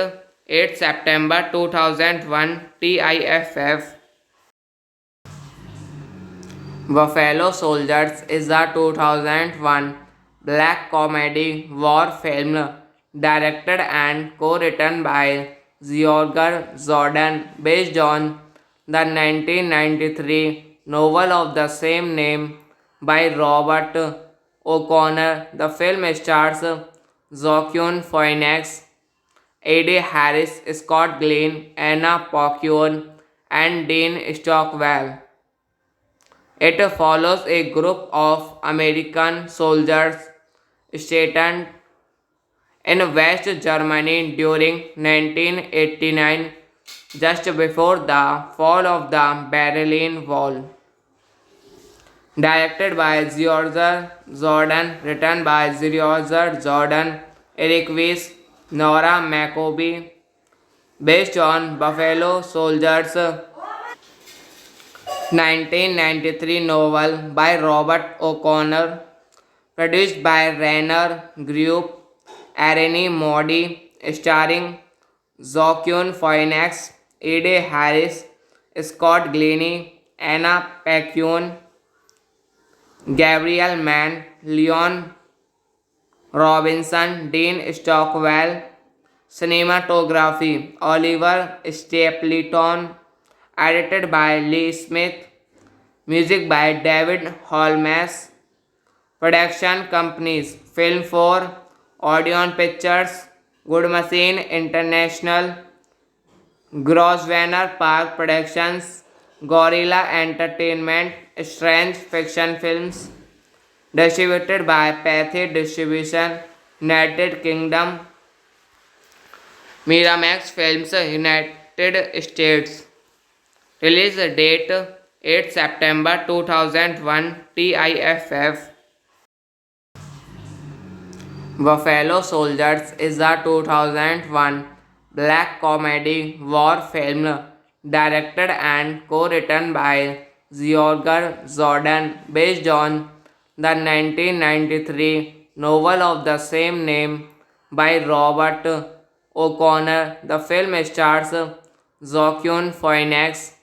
8 September 2001. TIFF. Buffalo Soldiers is a 2001 black comedy war film directed and co-written by George Jordan based on the 1993 novel of the same name by Robert O'Connor. The film stars Joaquin Phoenix, Eddie Harris, Scott Glenn, Anna Paquin, and Dean Stockwell. It follows a group of American soldiers stationed in West Germany during 1989, just before the fall of the Berlin Wall. Directed by George Jordan, written by George Jordan, Eric Weiss, Nora McCoby, based on Buffalo Soldiers 1993 novel by Robert O'Connor, produced by Renner Group, Arnie Modi, starring Joaquin Phoenix, Eddie Harris, Scott Glenn, Anna Paquin, Gabriel Mann, Leon Robinson, Dean Stockwell. Cinematography Oliver Stapleton. Edited by Lee Smith. Music by David Holmes. Production companies Film 4, Odeon Pictures, Good Machine International, Grosvenor Park Productions, Gorilla Entertainment, Strange Fiction Films. Distributed by Pathé Distribution, United Kingdom. Miramax Films, United States. Release date 8 September 2001. TIFF. Buffalo Soldiers is a 2001 black comedy war film directed and co-written by George Jordan based on the 1993 novel of the same name by Robert O'Connor. The film stars Joaquin Phoenix,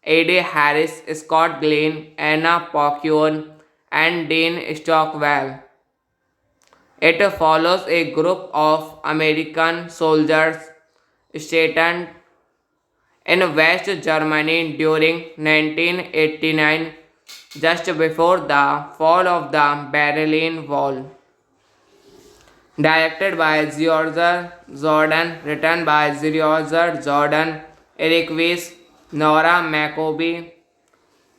Eddie Harris, Scott Glenn, Anna Paquin, and Dean Stockwell. It follows a group of American soldiers stationed in West Germany during 1989, just before the fall of the Berlin Wall. Directed by George Jordan, written by George Jordan, Eric Weiss, Nora McCoby,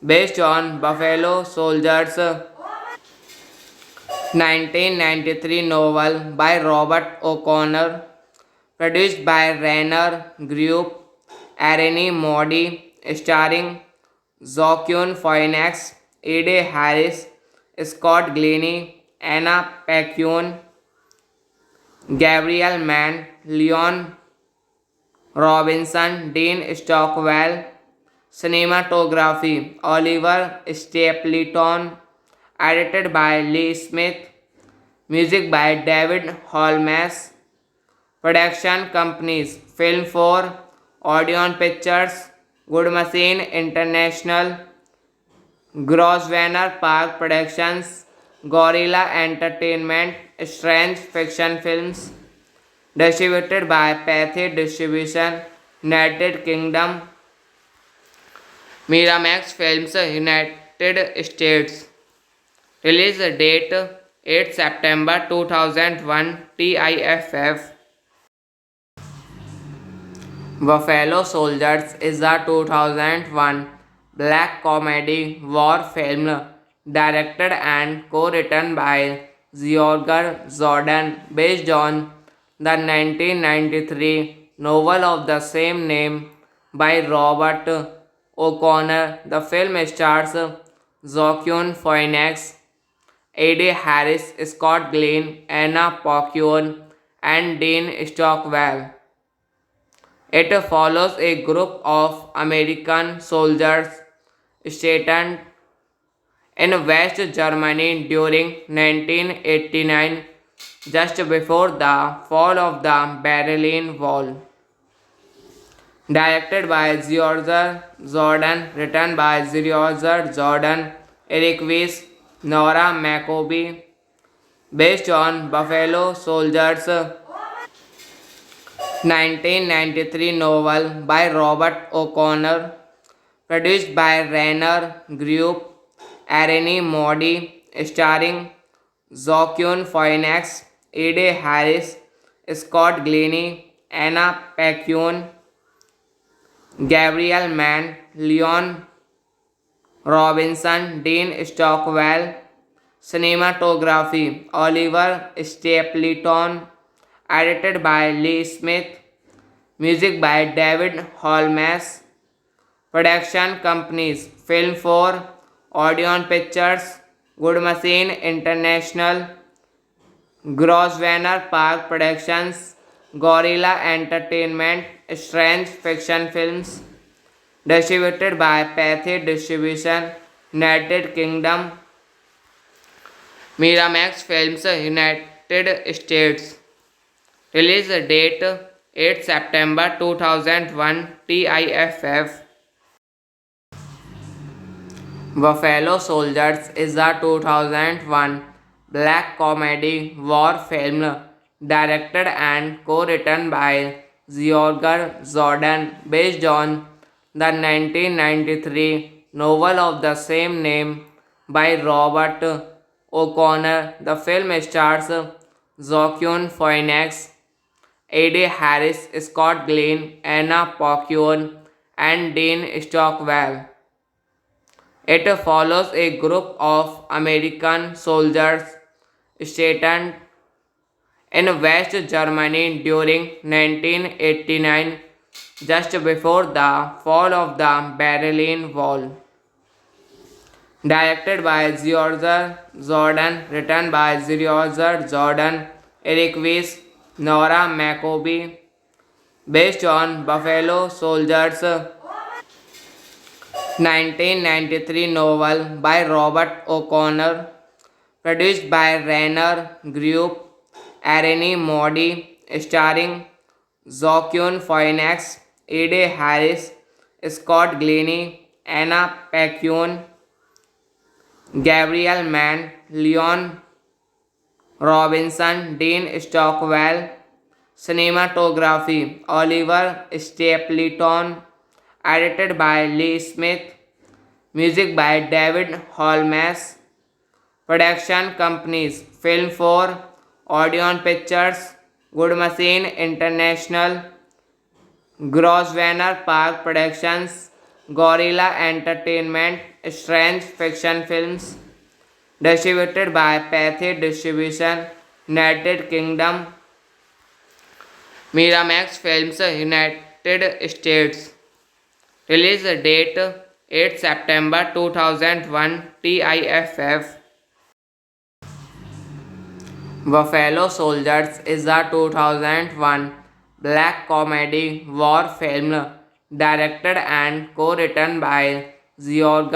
based on Buffalo Soldiers 1993 novel by Robert O'Connor, produced by Rainer Group, Arnie Modi, starring Joaquin Phoenix, Eddie Harris, Scott Glenn, Anna Paquin, Gabriel Mann, Leon Robinson, Dean Stockwell. Cinematography Oliver Stapleton, edited by Lee Smith, music by David Holmes. Production companies Film 4, Odeon Pictures, Good Machine International, Grosvenor Park Productions, Gorilla Entertainment, Strange Fiction Films. Distributed by Pathé Distribution, United Kingdom, Miramax Films, United States. Release date 8 September 2001, TIFF. Buffalo Soldiers is a 2001 black comedy war film directed and co-written by George Jordan based on the 1993 novel of the same name by Robert O'Connor. The film stars Joaquin Phoenix, Eddie Harris, Scott Glenn, Anna Paquin, and Dean Stockwell. It follows a group of American soldiers stationed in West Germany during 1989, just before the fall of the Berlin Wall. Directed by George Jordan, written by George Jordan, Eric Weiss, Nora McCoby, based on Buffalo Soldiers 1993 novel by Robert O'Connor, produced by Rainer Group, Arnie Modi, starring Joaquin Phoenix, Eddie Harris, Scott Glenn, Anna Paquin, Gabriel Mann, Leon Robinson, Dean Stockwell. Cinematography Oliver Stapleton, edited by Lee Smith, music by David Holmes. Production companies Film 4, Odeon Pictures, Good Machine International, Grosvenor Park Productions, Gorilla Entertainment, Strange Fiction Films. Distributed by Pathé Distribution, United Kingdom, Miramax Films, United States. Release date 8 September 2001, TIFF. Buffalo Soldiers is a 2001 black comedy war film directed and co-written by George Jordan based on the 1993 novel of the same name by Robert O'Connor. The film stars Joaquin Phoenix, Eddie Harris, Scott Glenn, Anna Paquin, and Dean Stockwell. It follows a group of American soldiers stationed in West Germany during 1989, just before the fall of the Berlin Wall. Directed by George Jordan, written by George Jordan, Eric Weiss, Nora Macoby, based on Buffalo Soldiers, 1993 novel by Robert O'Connor, produced by Rainer Group, Arene Modi, starring Joaquin Phoenix, Ed Harris, Scott Glennie, Anna Paquin, Gabriel Mann, Leon Robinson, Dean Stockwell, cinematography, Oliver Stapleton, edited by Lee Smith, music by David Holmes, production companies, Film 4, Odeon Pictures, Good Machine International, Grosvenor Park Productions, Gorilla Entertainment, Strange Fiction Films, distributed by Pathé Distribution, United Kingdom, Miramax Films, United States. Release date 8 September 2001, TIFF. Buffalo Soldiers is a 2001 black comedy war film directed and co-written by George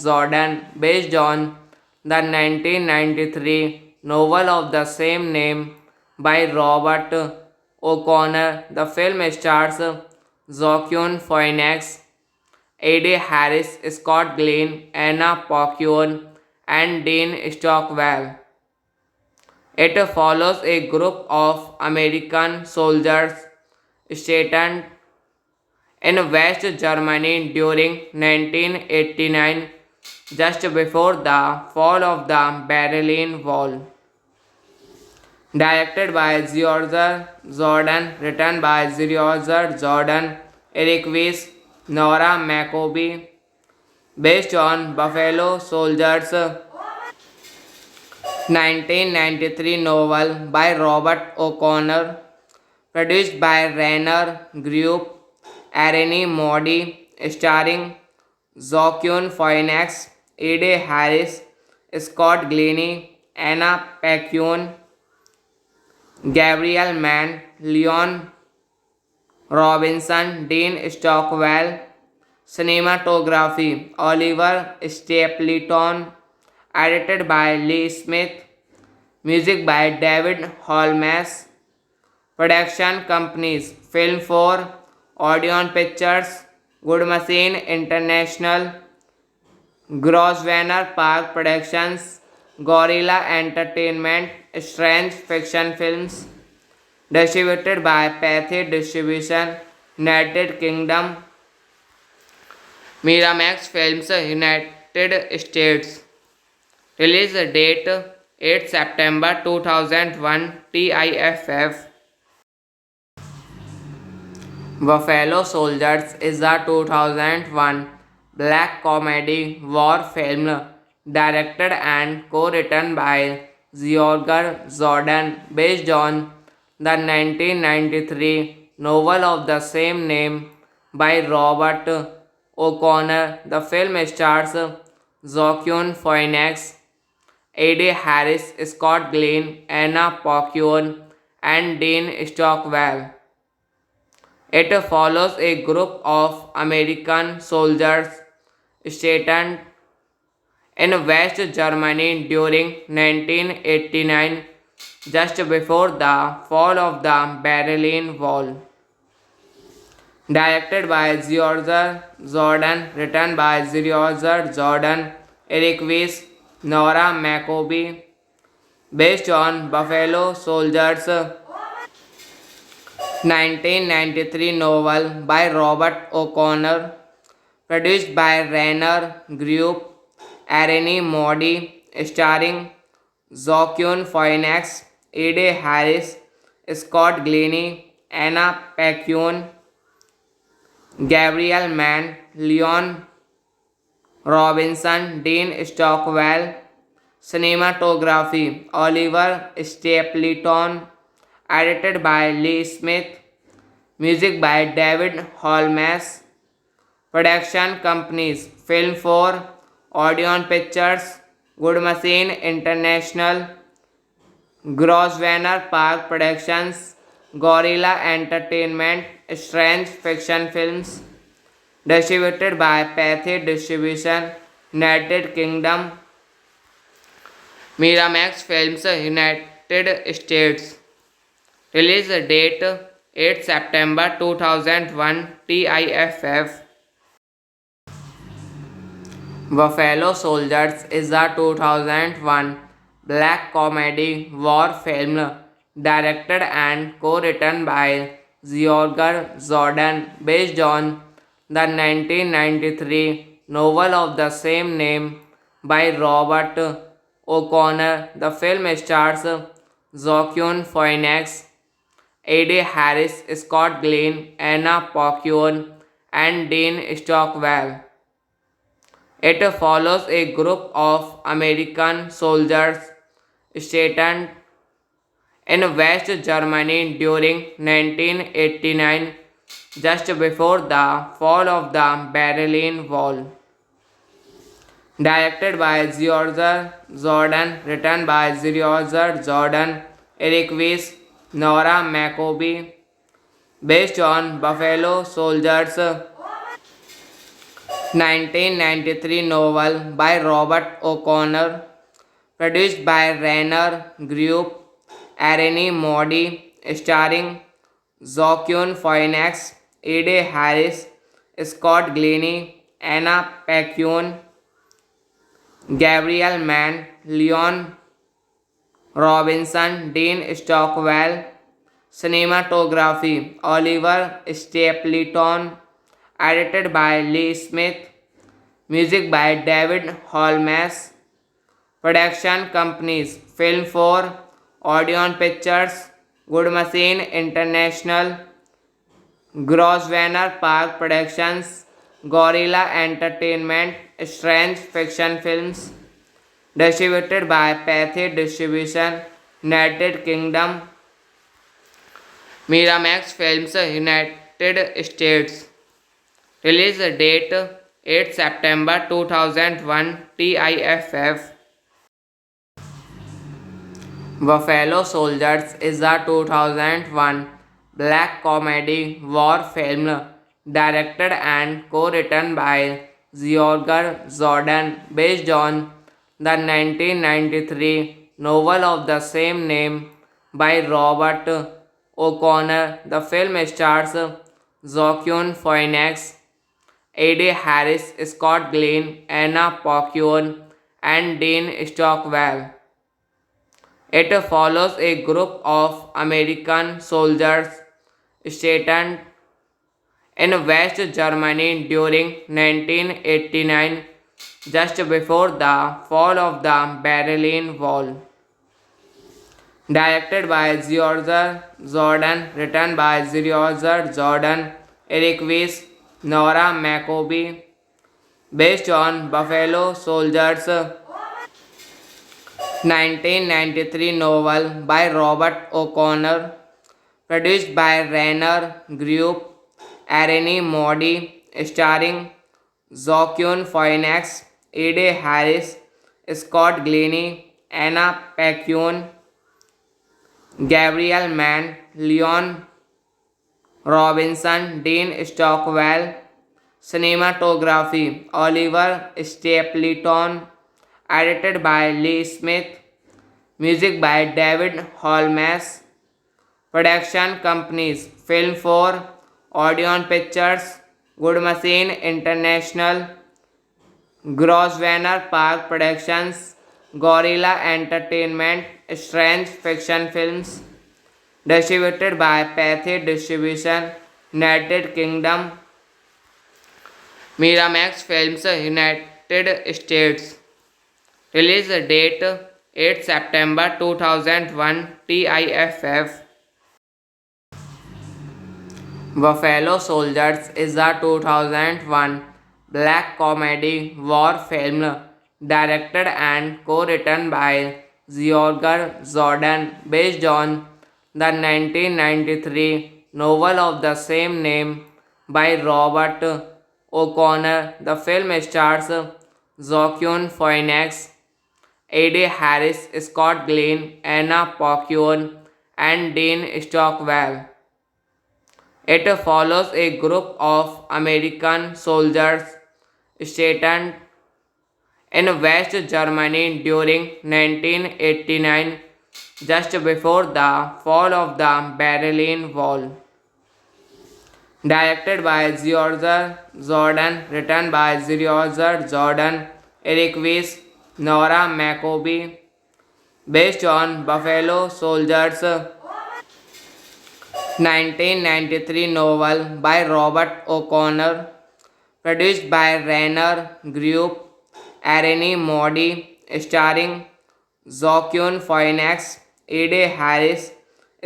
Jordan based on the 1993 novel of the same name by Robert O'Connor. The film stars Joaquin Phoenix, Eddie Harris, Scott Glenn, Anna Paquin, and Dean Stockwell. It follows a group of American soldiers stationed in West Germany during 1989, just before the fall of the Berlin Wall. Directed by George Jordan, written by George Jordan, Eric Weiss, Nora Macoby, based on Buffalo Soldiers, 1993 novel by Robert O'Connor, produced by Rainer Group, Arene Modi, starring Joaquin Phoenix, Ed Harris, Scott Glennie, Anna Paquin, Gabriel Mann, Leon Robinson, Dean Stockwell, cinematography, Oliver Stapleton, edited by Lee Smith, music by David Holmes, production companies, Film 4, Odeon Pictures, Good Machine International, Grosvenor Park Productions, Gorilla Entertainment, Strange Fiction Films, distributed by Pathé Distribution, United Kingdom, Miramax Films, United States. Release date 8 September 2001, TIFF. Buffalo Soldiers is a 2001 black comedy war film directed and co-written by George Jordan based on the 1993 novel of the same name by Robert O'Connor. The film stars Joaquin Phoenix, Eddie Harris, Scott Glenn, Anna Paquin, and Dean Stockwell. It follows a group of American soldiers stationed in West Germany during 1989, just before the fall of the Berlin Wall. Directed by George Jordan, written by George Jordan, Eric Weiss, Nora Macoby, based on Buffalo Soldiers, 1993 novel by Robert O'Connor, produced by Rainer Group, Arene Modi, starring Joaquin Phoenix, Ed Harris, Scott Glennie, Anna Paquin, Gabriel Mann, Leon Robinson, Dean Stockwell, cinematography, Oliver Stapleton, edited by Lee Smith, music by David Holmes, production companies, Film 4, Odeon Pictures, Good Machine International, Grosvenor Park Productions, Gorilla Entertainment, Strange Fiction Films, distributed by Pathé Distribution, United Kingdom, Miramax Films, United States. Release date 8 September 2001, TIFF. Buffalo Soldiers is a 2001 black comedy war film directed and co-written by George Jordan based on the 1993 novel of the same name by Robert O'Connor. The film stars Joaquin Phoenix, Eddie Harris, Scott Glenn, Anna Paquin, and Dean Stockwell. It follows a group of American soldiers stationed in West Germany during 1989, just before the fall of the Berlin Wall. Directed by George Jordan, written by George Jordan, Eric Weiss, Nora McCoby, based on Buffalo Soldiers 1993 novel by Robert O'Connor, produced by Renner Group, Arnie Modi, starring Joaquin Phoenix, Eddie Harris, Scott Glenn, Anna Paquin, Gabriel Mann, Leon Robinson, Dean Stockwell. Cinematography Oliver Stapleton, edited by Lee Smith. Music by David Holmes. Production companies Film 4, Odeon Pictures, Good Machine International, Grosvenor Park Productions, Gorilla Entertainment, Strange Fiction Films, distributed by Pathé Distribution, United Kingdom, Miramax Films, United States. Release date 8 September 2001, TIFF. Buffalo Soldiers is a 2001 black comedy war film directed and co-written by George Jordan based on the 1993 novel of the same name by Robert O'Connor. The film stars Joaquin Phoenix, Eddie Harris, Scott Glenn, Anna Paquin, and Dean Stockwell. It follows a group of American soldiers stationed in West Germany during 1989, just before the fall of the Berlin Wall. Directed by George Jordan, written by George Jordan, Eric Weiss, Nora McCoby, based on Buffalo Soldiers 1993 novel by Robert O'Connor, produced by Renner Group, Arnie Modi, starring Joaquin Phoenix, Eddie Harris, Scott Glenn, Anna Paquin, Gabriel Mann, Leon Robinson, Dean Stockwell. Cinematography Oliver Stapleton, edited by Lee Smith. Music by David Holmes. Production companies Film 4, Odeon Pictures, Good Machine International, Grosvenor Park Productions, Gorilla Entertainment, Strange Fiction Films, distributed by Pathé Distribution, United Kingdom, Miramax Films, United States. Release date 8 September 2001, TIFF. Buffalo Soldiers is a 2001 black comedy war film directed and co-written by George Jordan based on the 1993 novel of the same name by Robert O'Connor. The film stars Joaquin Phoenix, A.D. Harris, Scott Glenn, Anna Paquin, and Dean Stockwell. It follows a group of American soldiers stationed in West Germany during 1989, just before the fall of the Berlin Wall. Directed by George Jordan, written by George Jordan, Eric Weiss, Nora Macoby, based on Buffalo Soldiers 1993 novel by Robert O'Connor, produced by Renner Group, Arene Modi, starring Joaquin Phoenix, Ed Harris,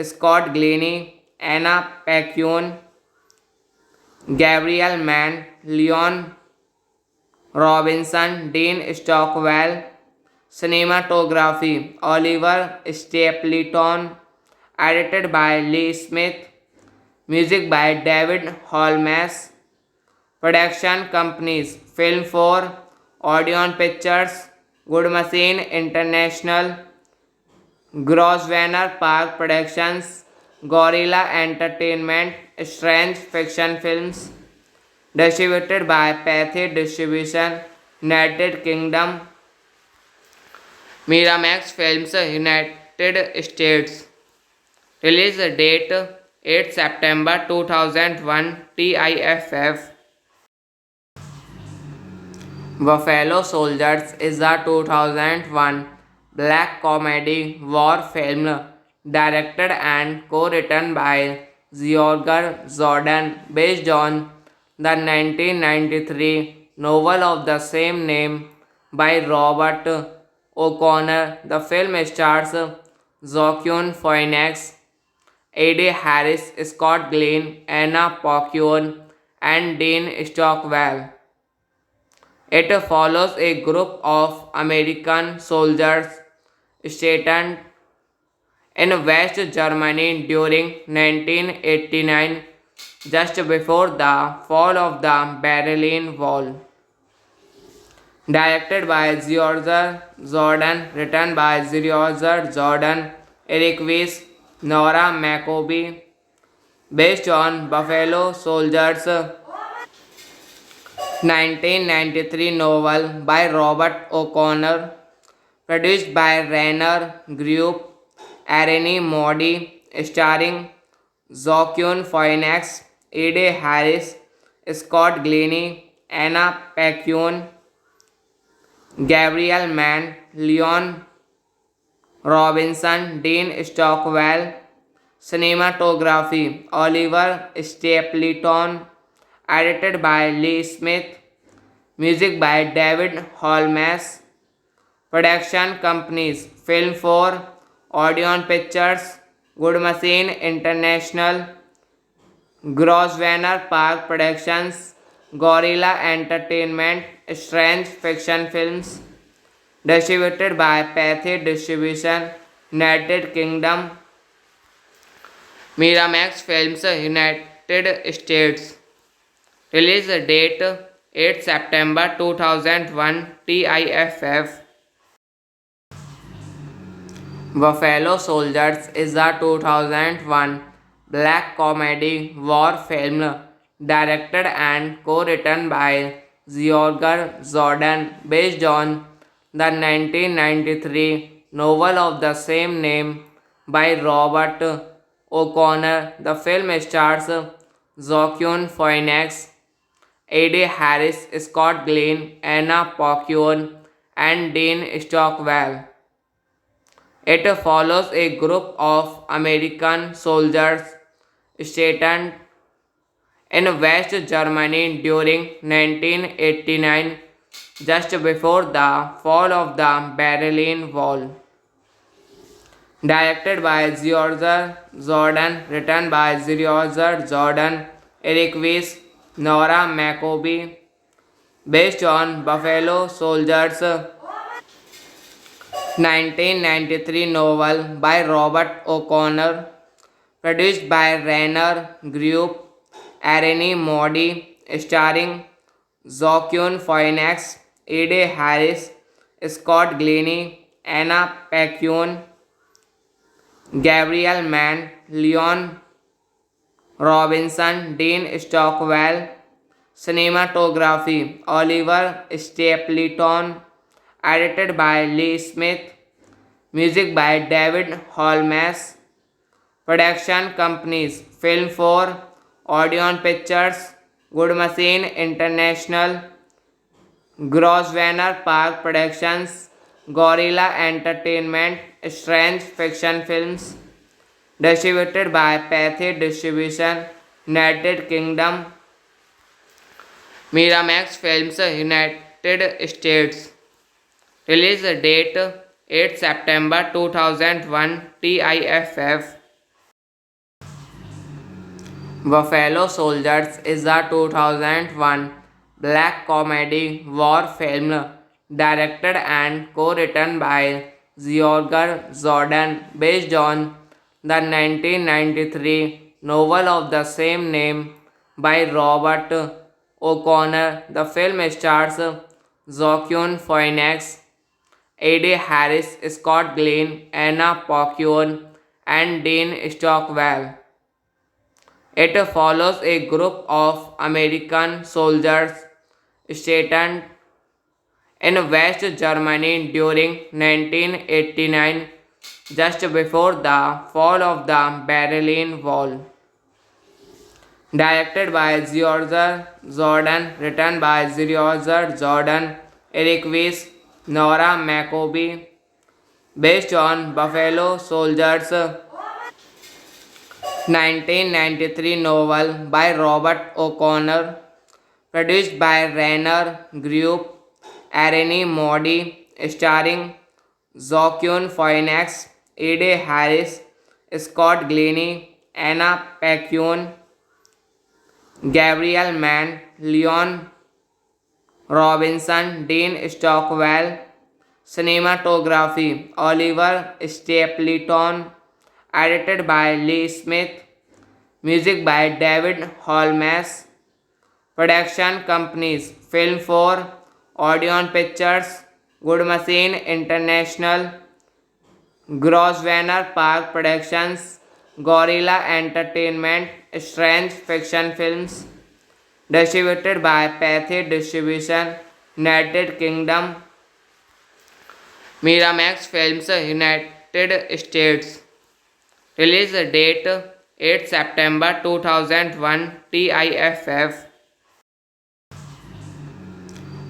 Scott Glenn, Anna Paquin, Gabriel Mann, Leon Robinson, Dean Stockwell. Cinematography Oliver Stapleton, edited by Lee Smith, music by David Holmes. Production companies Film 4, Odeon Pictures, Good Machine International, Grosvenor Park Productions, Gorilla Entertainment, Strange Fiction Films. Distributed by Pathé Distribution, United Kingdom. Miramax Films, United States. Release date 8 September 2001. TIFF. Buffalo Soldiers is a 2001 black comedy war film directed and co-written by George Jordan based on the 1993 novel of the same name by Robert O'Connor. The film stars Joaquin Phoenix, A.D. Harris, Scott Glenn, Anna Paquin, and Dean Stockwell. It follows a group of American soldiers stationed in West Germany during 1989, just before the fall of the Berlin Wall. Directed by George Jordan, written by George Jordan, Eric Weiss, Nora Macoby, based on Buffalo Soldiers 1993 novel by Robert O'Connor, produced by Renner Group, Arene Modi, starring Joaquin Phoenix, Ed Harris, Scott Glenn, Anna Paquin, Gabriel Mann, Leon Robinson, Dean Stockwell. Cinematography Oliver Stapleton, edited by Lee Smith, music by David Holmes. Production companies Film 4, Odeon Pictures, Good Machine International, Grosvenor Park Productions, Gorilla Entertainment, Strange Fiction Films. Distributed by Pathé Distribution, United Kingdom. Miramax Films, United States. Release date 8 September 2001. TIFF. Buffalo Soldiers is a 2001 black comedy war film directed and co-written by George Jordan based on the 1993 novel of the same name by Robert O'Connor. The film stars Joaquin Phoenix, A.D. Harris, Scott Glenn, Anna Paquin, and Dean Stockwell. It follows a group of American soldiers stationed in West Germany during 1989, just before the fall of the Berlin Wall. Directed by George Jordan, written by George Jordan, Eric Weiss, Nora Macoby, based on Buffalo Soldiers 1993 novel by Robert O'Connor, produced by Renner Group, Arene Modi, starring Joaquin Phoenix, Ed Harris, Scott Glenn, Anna Paquin, Gabriel Mann, Leon Robinson, Dean Stockwell. Cinematography Oliver Stapleton. Edited by Lee Smith. Music by David Holmes. Production companies Film 4, Odeon Pictures, Good Machine International, Grosvenor Park Productions, Gorilla Entertainment, Strange Fiction Films. Distributed by Pathé Distribution, United Kingdom. Miramax Films, United States. Release date 8 September 2001. TIFF. Buffalo Soldiers is a 2001 black comedy war film directed and co-written by George Jordan based on the 1993 novel of the same name by Robert O'Connor. The film stars Joaquin Phoenix, Eddie Harris, Scott Glenn, Anna Paquin, and Dean Stockwell. It follows a group of American soldiers stationed in West Germany during 1989, just before the fall of the Berlin Wall. Directed by George Jordan, written by George Jordan, Eric Weiss, Nora McCoby, based on Buffalo Soldiers 1993 novel by Robert O'Connor, produced by Rainer Group, Arnie Modi, starring Joaquin Phoenix, Eddie Harris, Scott Glenn, Anna Paquin, Gabriel Mann, Leon Robinson, Dean Stockwell. Cinematography Oliver Stapleton. Edited by Lee Smith. Music by David Holmes. Production companies Film 4, Odeon Pictures, Good Machine International, Grosvenor Park Productions, Gorilla Entertainment, Strange Fiction Films. Distributed by Pathé Distribution, United Kingdom. Miramax Films, United States. Release date 8 September 2001. TIFF.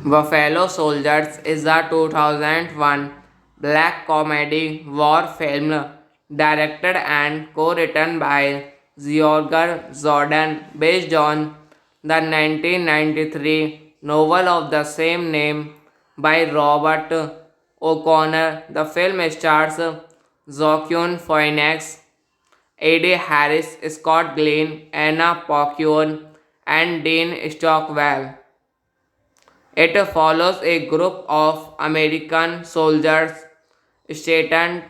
Buffalo Soldiers is a 2001 black comedy war film directed and co-written by George Jordan based on the 1993 novel of the same name by Robert O'Connor. The film stars Joaquin Phoenix, Eddie Harris, Scott Glenn, Anna Paquin, and Dean Stockwell. It follows a group of American soldiers stationed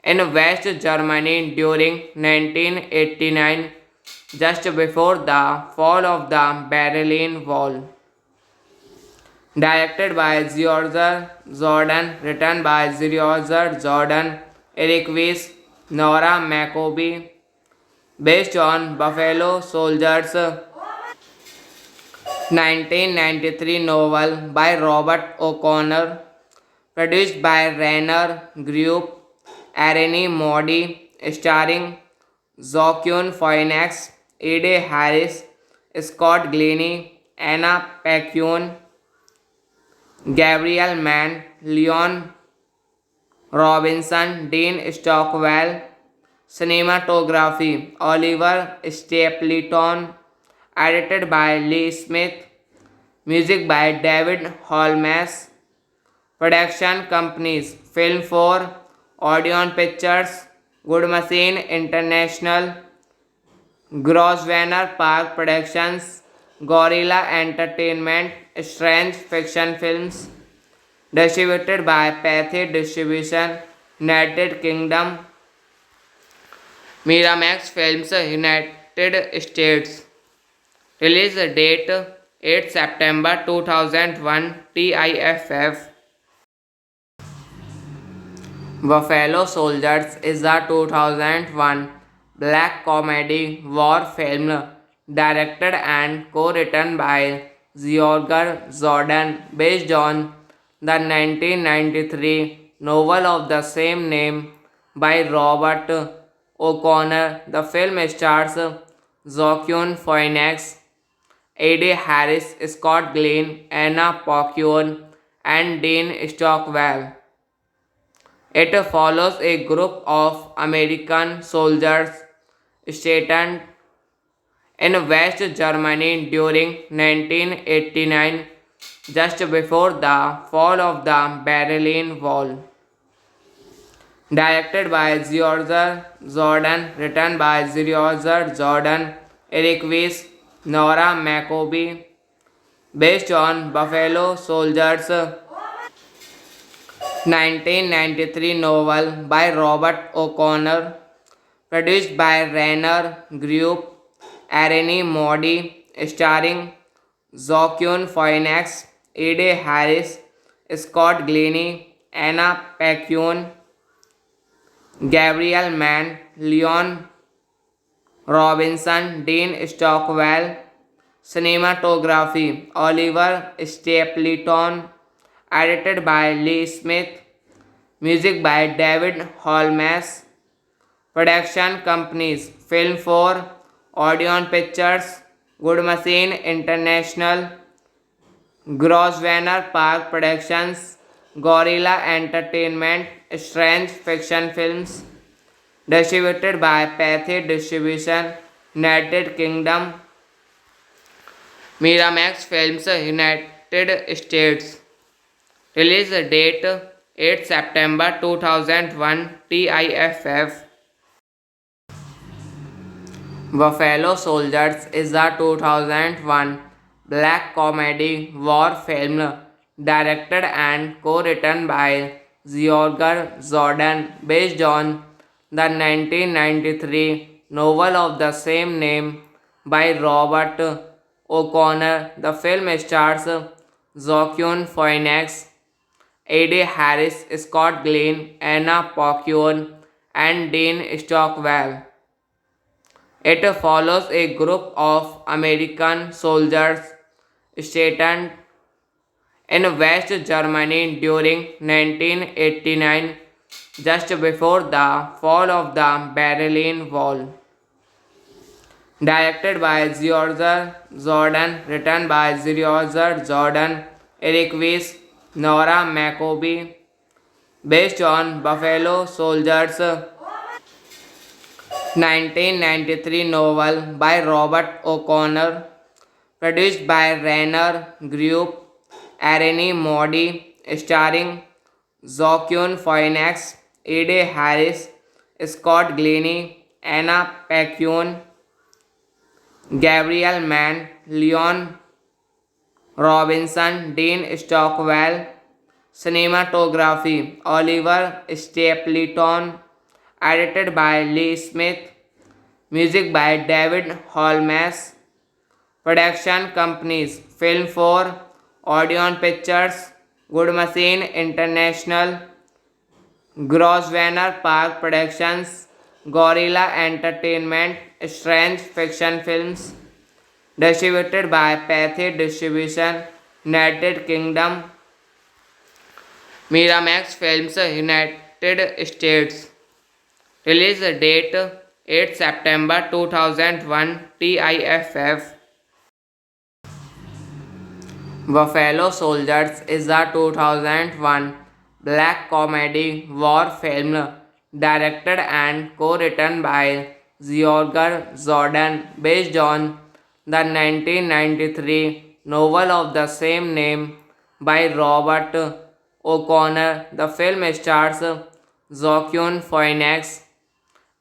in West Germany during 1989, just before the fall of the Berlin Wall. Directed by George Jordan, written by George Jordan, Eric Weiss, Nora McCoby, based on Buffalo Soldiers 1993 novel by Robert O'Connor, produced by Rainer Group, Arnie Modi, starring Joaquin Phoenix, Eddie Harris, Scott Glenn, Anna Paquin, Gabriel Mann, Leon Robinson, Dean Stockwell. Cinematography Oliver Stapleton. Edited by Lee Smith. Music by David Holmes. Production companies Film 4, Odeon Pictures, Good Machine International, Grosvenor Park Productions, Gorilla Entertainment, Strange Fiction Films. Distributed by Pathé Distribution, United Kingdom. Miramax Films, United States. Release date 8 September 2001. TIFF. Buffalo Soldiers is a 2001 black comedy war film directed and co-written by George Jordan based on the 1993 novel of the same name by Robert O'Connor. The film stars Joaquin Phoenix, Eddie Harris, Scott Glenn, Anna Paquin, and Dean Stockwell. It follows a group of American soldiers stationed in West Germany during 1989, just before the fall of the Berlin Wall. Directed by George Jordan, written by George Jordan, Eric Weiss, Nora Macoby, based on Buffalo Soldiers 1993 novel by Robert O'Connor, produced by Renner Group, Arnie Modi, starring Joaquin Phoenix, Eddie Harris, Scott Glenn, Anna Paquin, Gabriel Mann, Leon Robinson, Dean Stockwell. Cinematography Oliver Stapleton, edited by Lee Smith, music by David Holmes. Production companies Film 4, Odeon Pictures, Good Machine International, Grosvenor Park Productions, Gorilla Entertainment, Strange Fiction Films. Distributed by Pathé Distribution, United Kingdom, Miramax Films, United States. Release date 8 September 2001 TIFF. Buffalo Soldiers is a 2001 black comedy war film directed and co-written by George Jordan based on the 1993 novel of the same name by Robert O'Connor. The film stars Joaquin Phoenix, Eddie Harris, Scott Glenn, Anna Paquin, and Dean Stockwell. It follows a group of American soldiers stationed in West Germany during 1989, just before the fall of the Berlin Wall. Directed by George Jordan, written by George Jordan, Eric Weiss, Nora Macoby, based on Buffalo Soldiers 1993 novel by Robert O'Connor, produced by Renner Group, Arnie Modi, starring Joaquin Phoenix, Eddie Harris, Scott Glenn, Anna Paquin, Gabriel Mann, Leon Robinson, Dean Stockwell. Cinematography Oliver Stapleton, edited by Lee Smith, music by David Holmes. Production companies Film 4, Odeon Pictures, Good Machine International, Grosvenor Park Productions, Gorilla Entertainment, Strange Fiction Films. Distributed by Pathé Distribution, United Kingdom, Miramax Films, United States. Release date 8 September 2001 TIFF. Buffalo Soldiers is a 2001 black comedy war film directed and co-written by George Jordan based on the 1993 novel of the same name by Robert O'Connor. The film stars Joaquin Phoenix,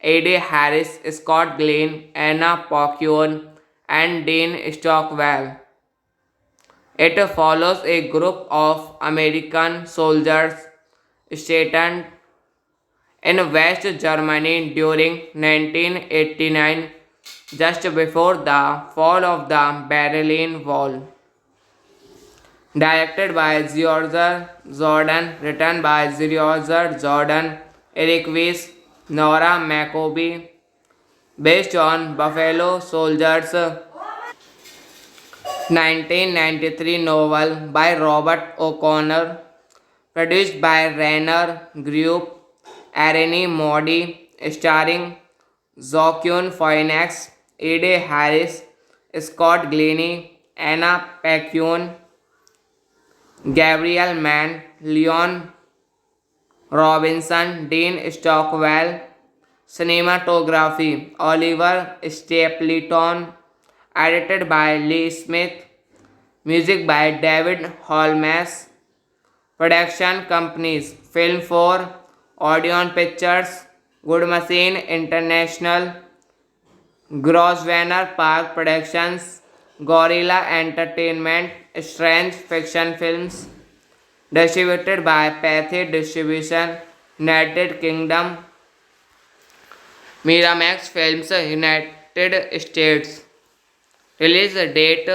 Eddie Harris, Scott Glenn, Anna Paquin, and Dean Stockwell. It follows a group of American soldiers stationed in West Germany during 1989, just before the fall of the Berlin Wall. Directed by George Jordan, written by George Jordan, Eric Weiss, Nora Macoby, based on Buffalo Soldiers, 1993 novel by Robert O'Connor, produced by Rainer Group, Arene Modi, starring Joaquin Phoenix, Ed Harris, Scott Glennie, Anna Paquin, Gabriel Mann, Leon Robinson, Dean Stockwell, cinematography, Oliver Stapleton, edited by Lee Smith, music by David Holmes, production companies, Film 4, Odeon Pictures, Good Machine International, Grosvenor Park Productions, Gorilla Entertainment, Strange Fiction Films, distributed by Pathé Distribution, United Kingdom, Miramax Films, United States. Release date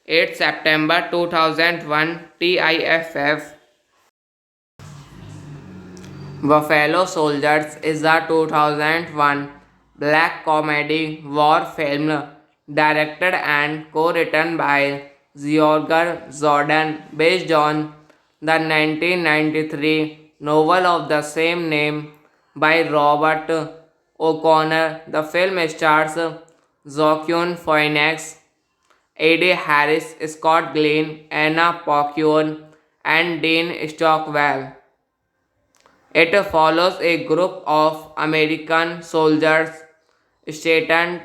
8 September 2001, TIFF. Buffalo Soldiers is a 2001 black comedy war film directed and co-written by George Jordan based on the 1993 novel of the same name by Robert O'Connor. The film stars Joaquin Phoenix, Eddie Harris, Scott Glenn, Anna Paquin, and Dean Stockwell. It follows a group of American soldiers stationed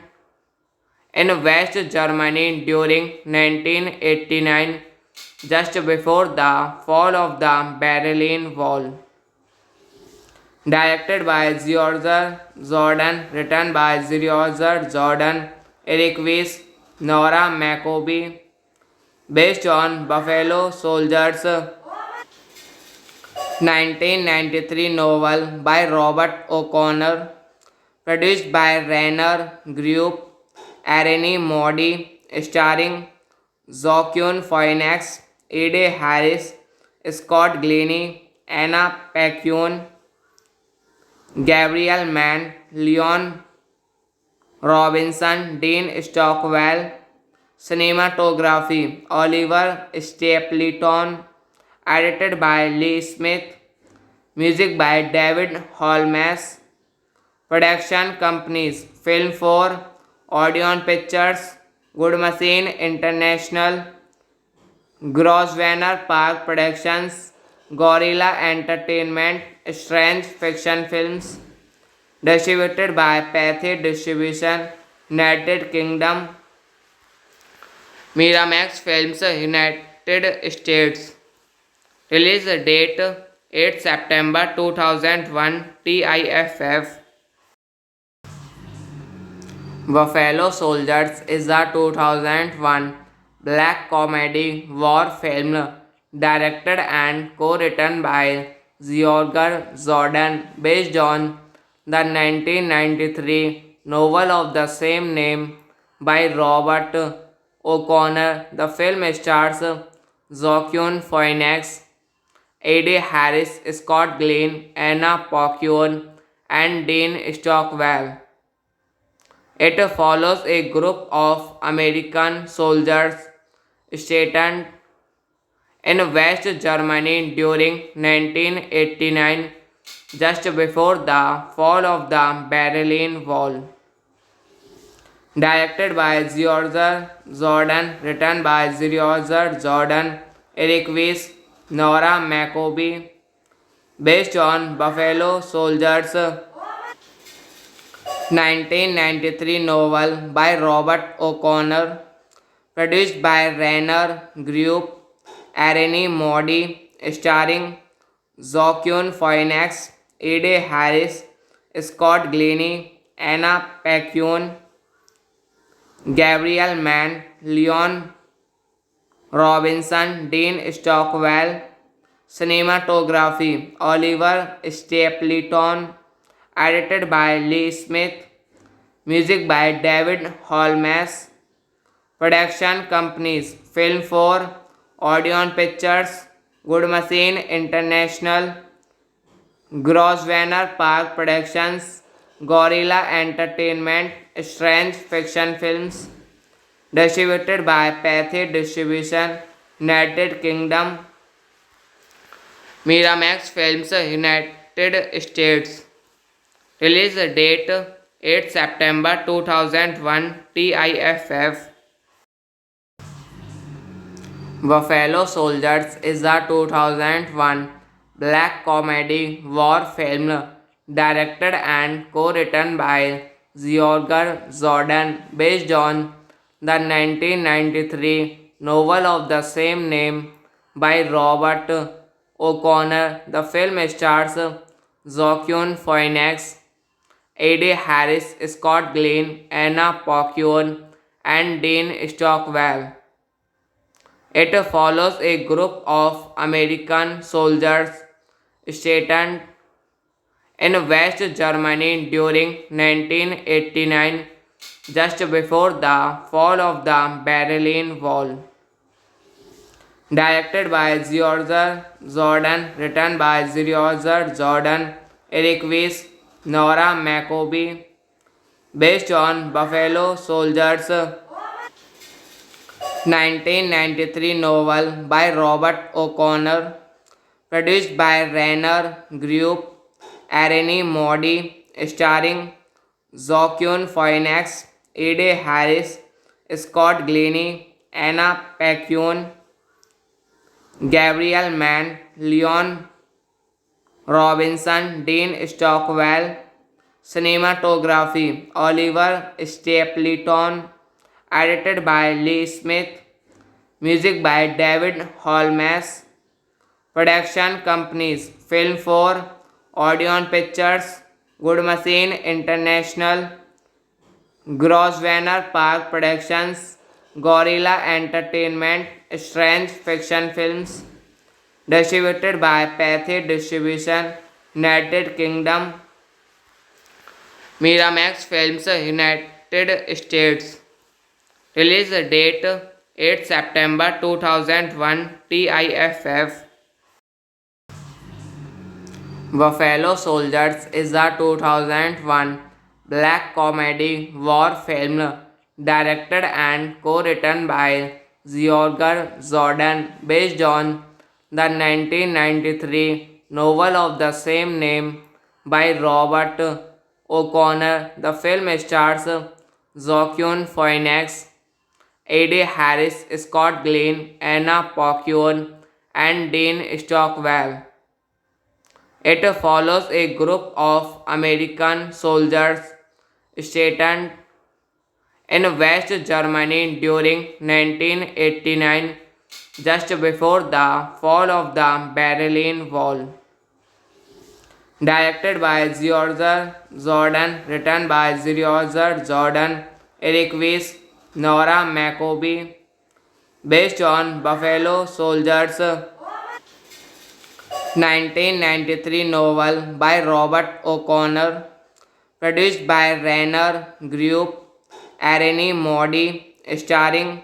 in West Germany during 1989, just before the fall of the Berlin Wall. Directed by George Jordan, written by George Jordan, Eric Weiss, Nora Macoby, based on Buffalo Soldiers, 1993 novel by Robert O'Connor, produced by Rainer Group, Arene Modi, starring Joaquin Phoenix, Ed Harris, Scott Glennie, Anna Paquin, Gabriel Mann, Leon Robinson, Dean Stockwell, cinematography, Oliver Stapleton, edited by Lee Smith, music by David Holmes, production companies, Film 4, Odeon Pictures, Good Machine International, Grosvenor Park Productions, Gorilla Entertainment, Strange Fiction Films, distributed by Pathé Distribution, United Kingdom, Miramax Films, United States. Release date 8 September 2001, TIFF. Buffalo Soldiers is a 2001 black comedy war film directed and co-written by George Jordan based on the 1993 novel of the same name by Robert O'Connor. The film stars Joaquin Phoenix, Eddie Harris, Scott Glenn, Anna Paquin, and Dean Stockwell. It follows a group of American soldiers stationed in West Germany during 1989, just before the fall of the Berlin Wall. Directed by George Jordan, written by George Jordan, Eric Weiss, Nora Macoby, based on Buffalo Soldiers, 1993 novel by Robert O'Connor, produced by Rainer Group, Arene Modi, starring Joaquin Phoenix, Ed Harris, Scott Glennie, Anna Paquin, Gabriel Mann, Leon Robinson, Dean Stockwell, cinematography, Oliver Stapleton, edited by Lee Smith, music by David Holmes, production companies, Film 4, Odeon Pictures, Good Machine International, Grosvenor Park Productions, Gorilla Entertainment, Strange Fiction Films, distributed by Pathé Distribution, United Kingdom, Miramax Films, United States. Release date 8 September 2001, TIFF. Buffalo Soldiers is a 2001 black comedy war film directed and co-written by George Jordan based on the 1993 novel of the same name by Robert O'Connor. The film stars Joaquin Phoenix, Eddie Harris, Scott Glenn, Anna Paquin, and Dean Stockwell. It follows a group of American soldiers stationed in West Germany during 1989, just before the fall of the Berlin Wall. Directed by George Jordan, written by George Jordan, Eric Weiss, Nora McCoby, based on Buffalo Soldiers 1993 novel by Robert O'Connor, produced by Renner Group, Arnie Modi, starring Joaquin Phoenix, Eddie Harris, Scott Glenn, Anna Paquin, Gabriel Mann, Leon Robinson, Dean Stockwell. Cinematography Oliver Stapleton, edited by Lee Smith, music by David Holmes. Production companies Film 4, Odeon Pictures, Good Machine International, Grosvenor Park Productions, Gorilla Entertainment, Strange Fiction Films, distributed by Pathé Distribution, United Kingdom, Miramax Films, United States. Release date 8 September 2001, TIFF. Buffalo Soldiers is a 2001 black comedy war film directed and co-written by George Jordan based on the 1993 novel of the same name by Robert O'Connor. The film stars Joaquin Phoenix, Eddie Harris, Scott Glenn, Anna Paquin, and Dean Stockwell. It follows a group of American soldiers stationed in West Germany during 1989, just before the fall of the Berlin Wall. Directed by George Jordan, written by George Jordan, Eric Weiss, Nora McCoby, based on Buffalo Soldiers 1993 novel by Robert O'Connor, produced by Renner Group, Arnie Modi, starring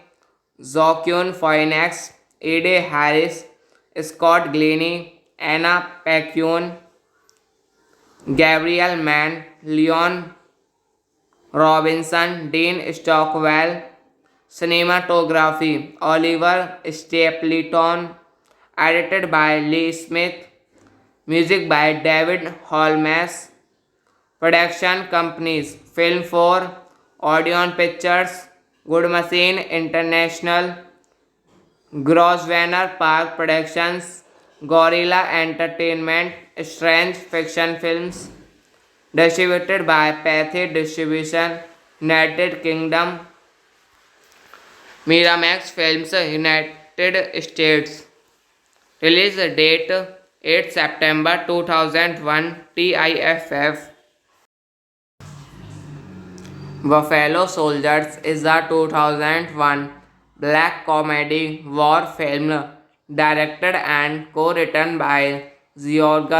Joaquin Phoenix, Eddie Harris, Scott Glenn, Anna Paquin, Gabriel Mann, Leon Robinson, Dean Stockwell. Cinematography Oliver Stapleton, edited by Lee Smith, music by David Holmes. Production companies Film 4, Odeon Pictures, Good Machine International, Grosvenor Park Productions, Gorilla Entertainment, Strange Fiction Films, distributed by Pathé Distribution, United Kingdom, Miramax Films, United States. Release date 8 September 2001, TIFF. Buffalo Soldiers is a 2001 black comedy war film directed and co-written by George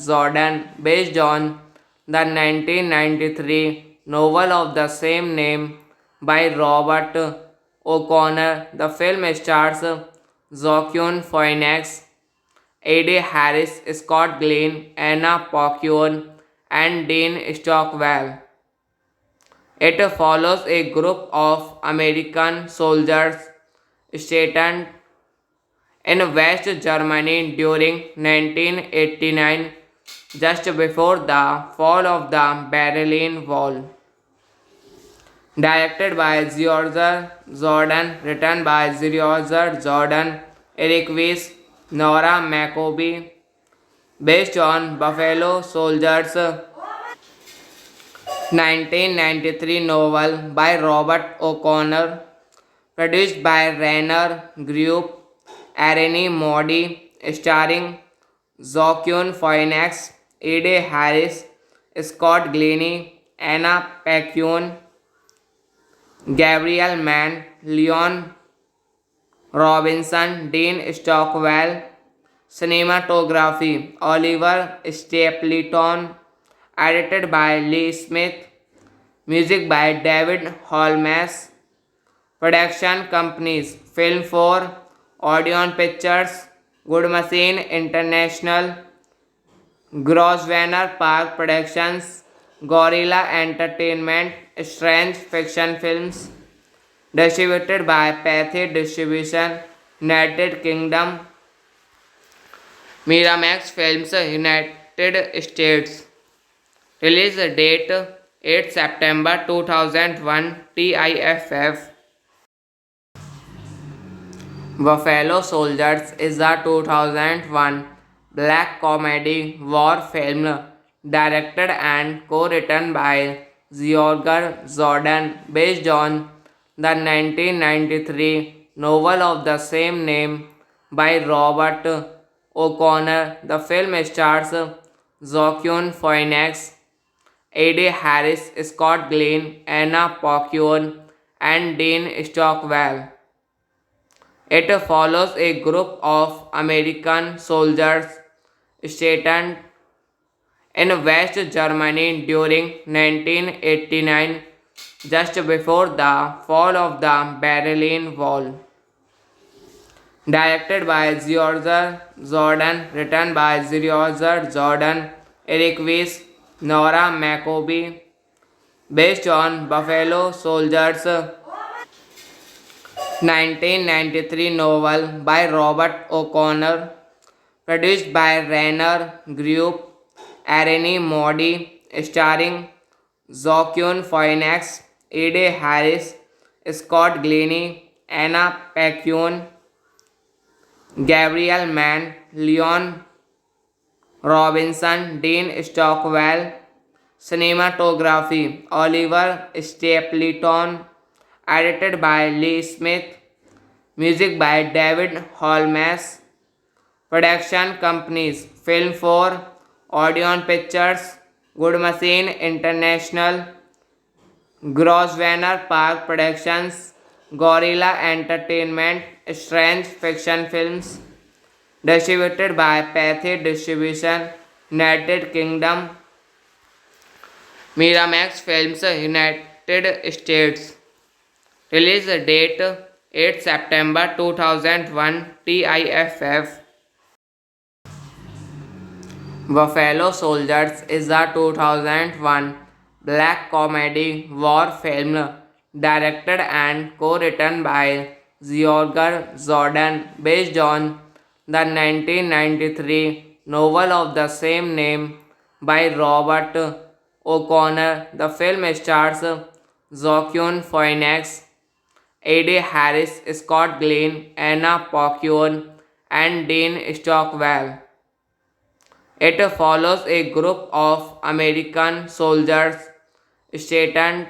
Jordan based on the 1993 novel of the same name by Robert O'Connor. The film stars Joaquin Phoenix, A.D. Harris, Scott Glenn, Anna Paquin, and Dean Stockwell. It follows a group of American soldiers stationed in West Germany during 1989, just before the fall of the Berlin Wall. Directed by George Jordan, written by George Jordan, Eric Weiss, Nora McCoby, based on Buffalo Soldiers 1993 novel by Robert O'Connor, produced by Rainer Group, Arene Modi, starring Joaquin Phoenix, Ed Harris, Scott Glenn, Anna Paquin, Gabriel Mann, Leon Robinson, Dean Stockwell. Cinematography Oliver Stapleton, edited by Lee Smith, music by David Holmes. Production companies Film 4, Odeon Pictures, Good Machine International, Grosvenor Park Productions, Gorilla Entertainment, Strange Fiction Films. Distributed by Pathé Distribution, United Kingdom. Miramax Films, United States. Release date 8 September 2001. TIFF. Buffalo Soldiers is a 2001 black comedy war film directed and co-written by George Jordan based on the 1993 novel of the same name by Robert O'Connor. The film stars Joaquin Phoenix, Ed Harris, Scott Glenn, Anna Paquin, and Dean Stockwell. It follows a group of American soldiers stationed in West Germany during 1989, just before the fall of the Berlin Wall. Directed by George Jordan, written by George Jordan, Eric Weiss, Nora McCoby, based on Buffalo Soldiers 1993 novel by Robert O'Connor, produced by Rainer Group, Arene Modi, starring Joaquin Phoenix, Ed Harris, Scott Glenn, Anna Paquin, Gabriel Mann, Leon Robinson, Dean Stockwell. Cinematography Oliver Stapleton, edited by Lee Smith, music by David Holmes. Production companies Film 4, Odeon Pictures, Good Machine International, Grosvenor Park Productions, Gorilla Entertainment, Strange Fiction Films. Distributed by Pathé Distribution, United Kingdom. Miramax Films, United States. Release date 8 September 2001. TIFF. Buffalo Soldiers is a 2001 black comedy war film directed and co-written by George Jordan based on the 1993 novel of the same name by Robert O'Connor. The film stars Joaquin Phoenix, Ed Harris, Scott Glenn, Anna Paquin, and Dean Stockwell. It follows a group of American soldiers stationed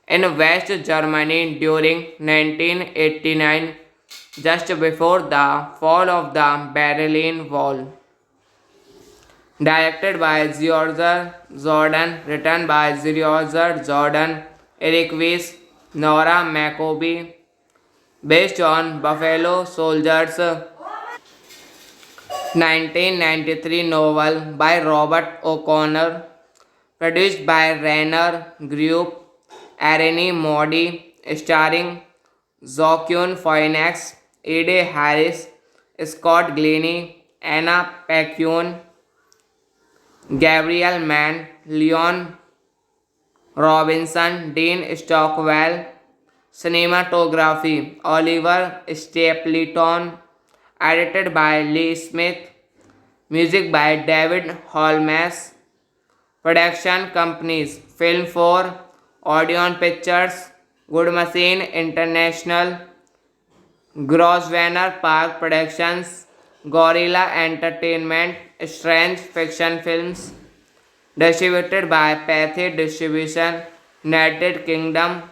in West Germany during 1989, just before the fall of the Berlin Wall. Directed by George Jordan, written by George Jordan, Eric Weiss, Nora McCoby, based on Buffalo Soldiers 1993 novel by Robert O'Connor, produced by Rainer Group, Arene Modi, starring Joaquin Phoenix, Ed Harris, Scott Glenn, Anna Paquin, Gabriel Mann, Leon Robinson, Dean Stockwell. Cinematography Oliver Stapleton. Edited by Lee Smith. Music by David Holmes. Production companies Film 4, Odeon Pictures, Good Machine International, Grosvenor Park Productions, Gorilla Entertainment, Strange Fiction Films. Distributed by Pathé Distribution, United Kingdom.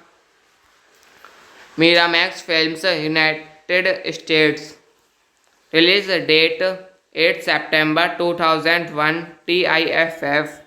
Miramax Films, United States. Release date 8 September 2001. TIFF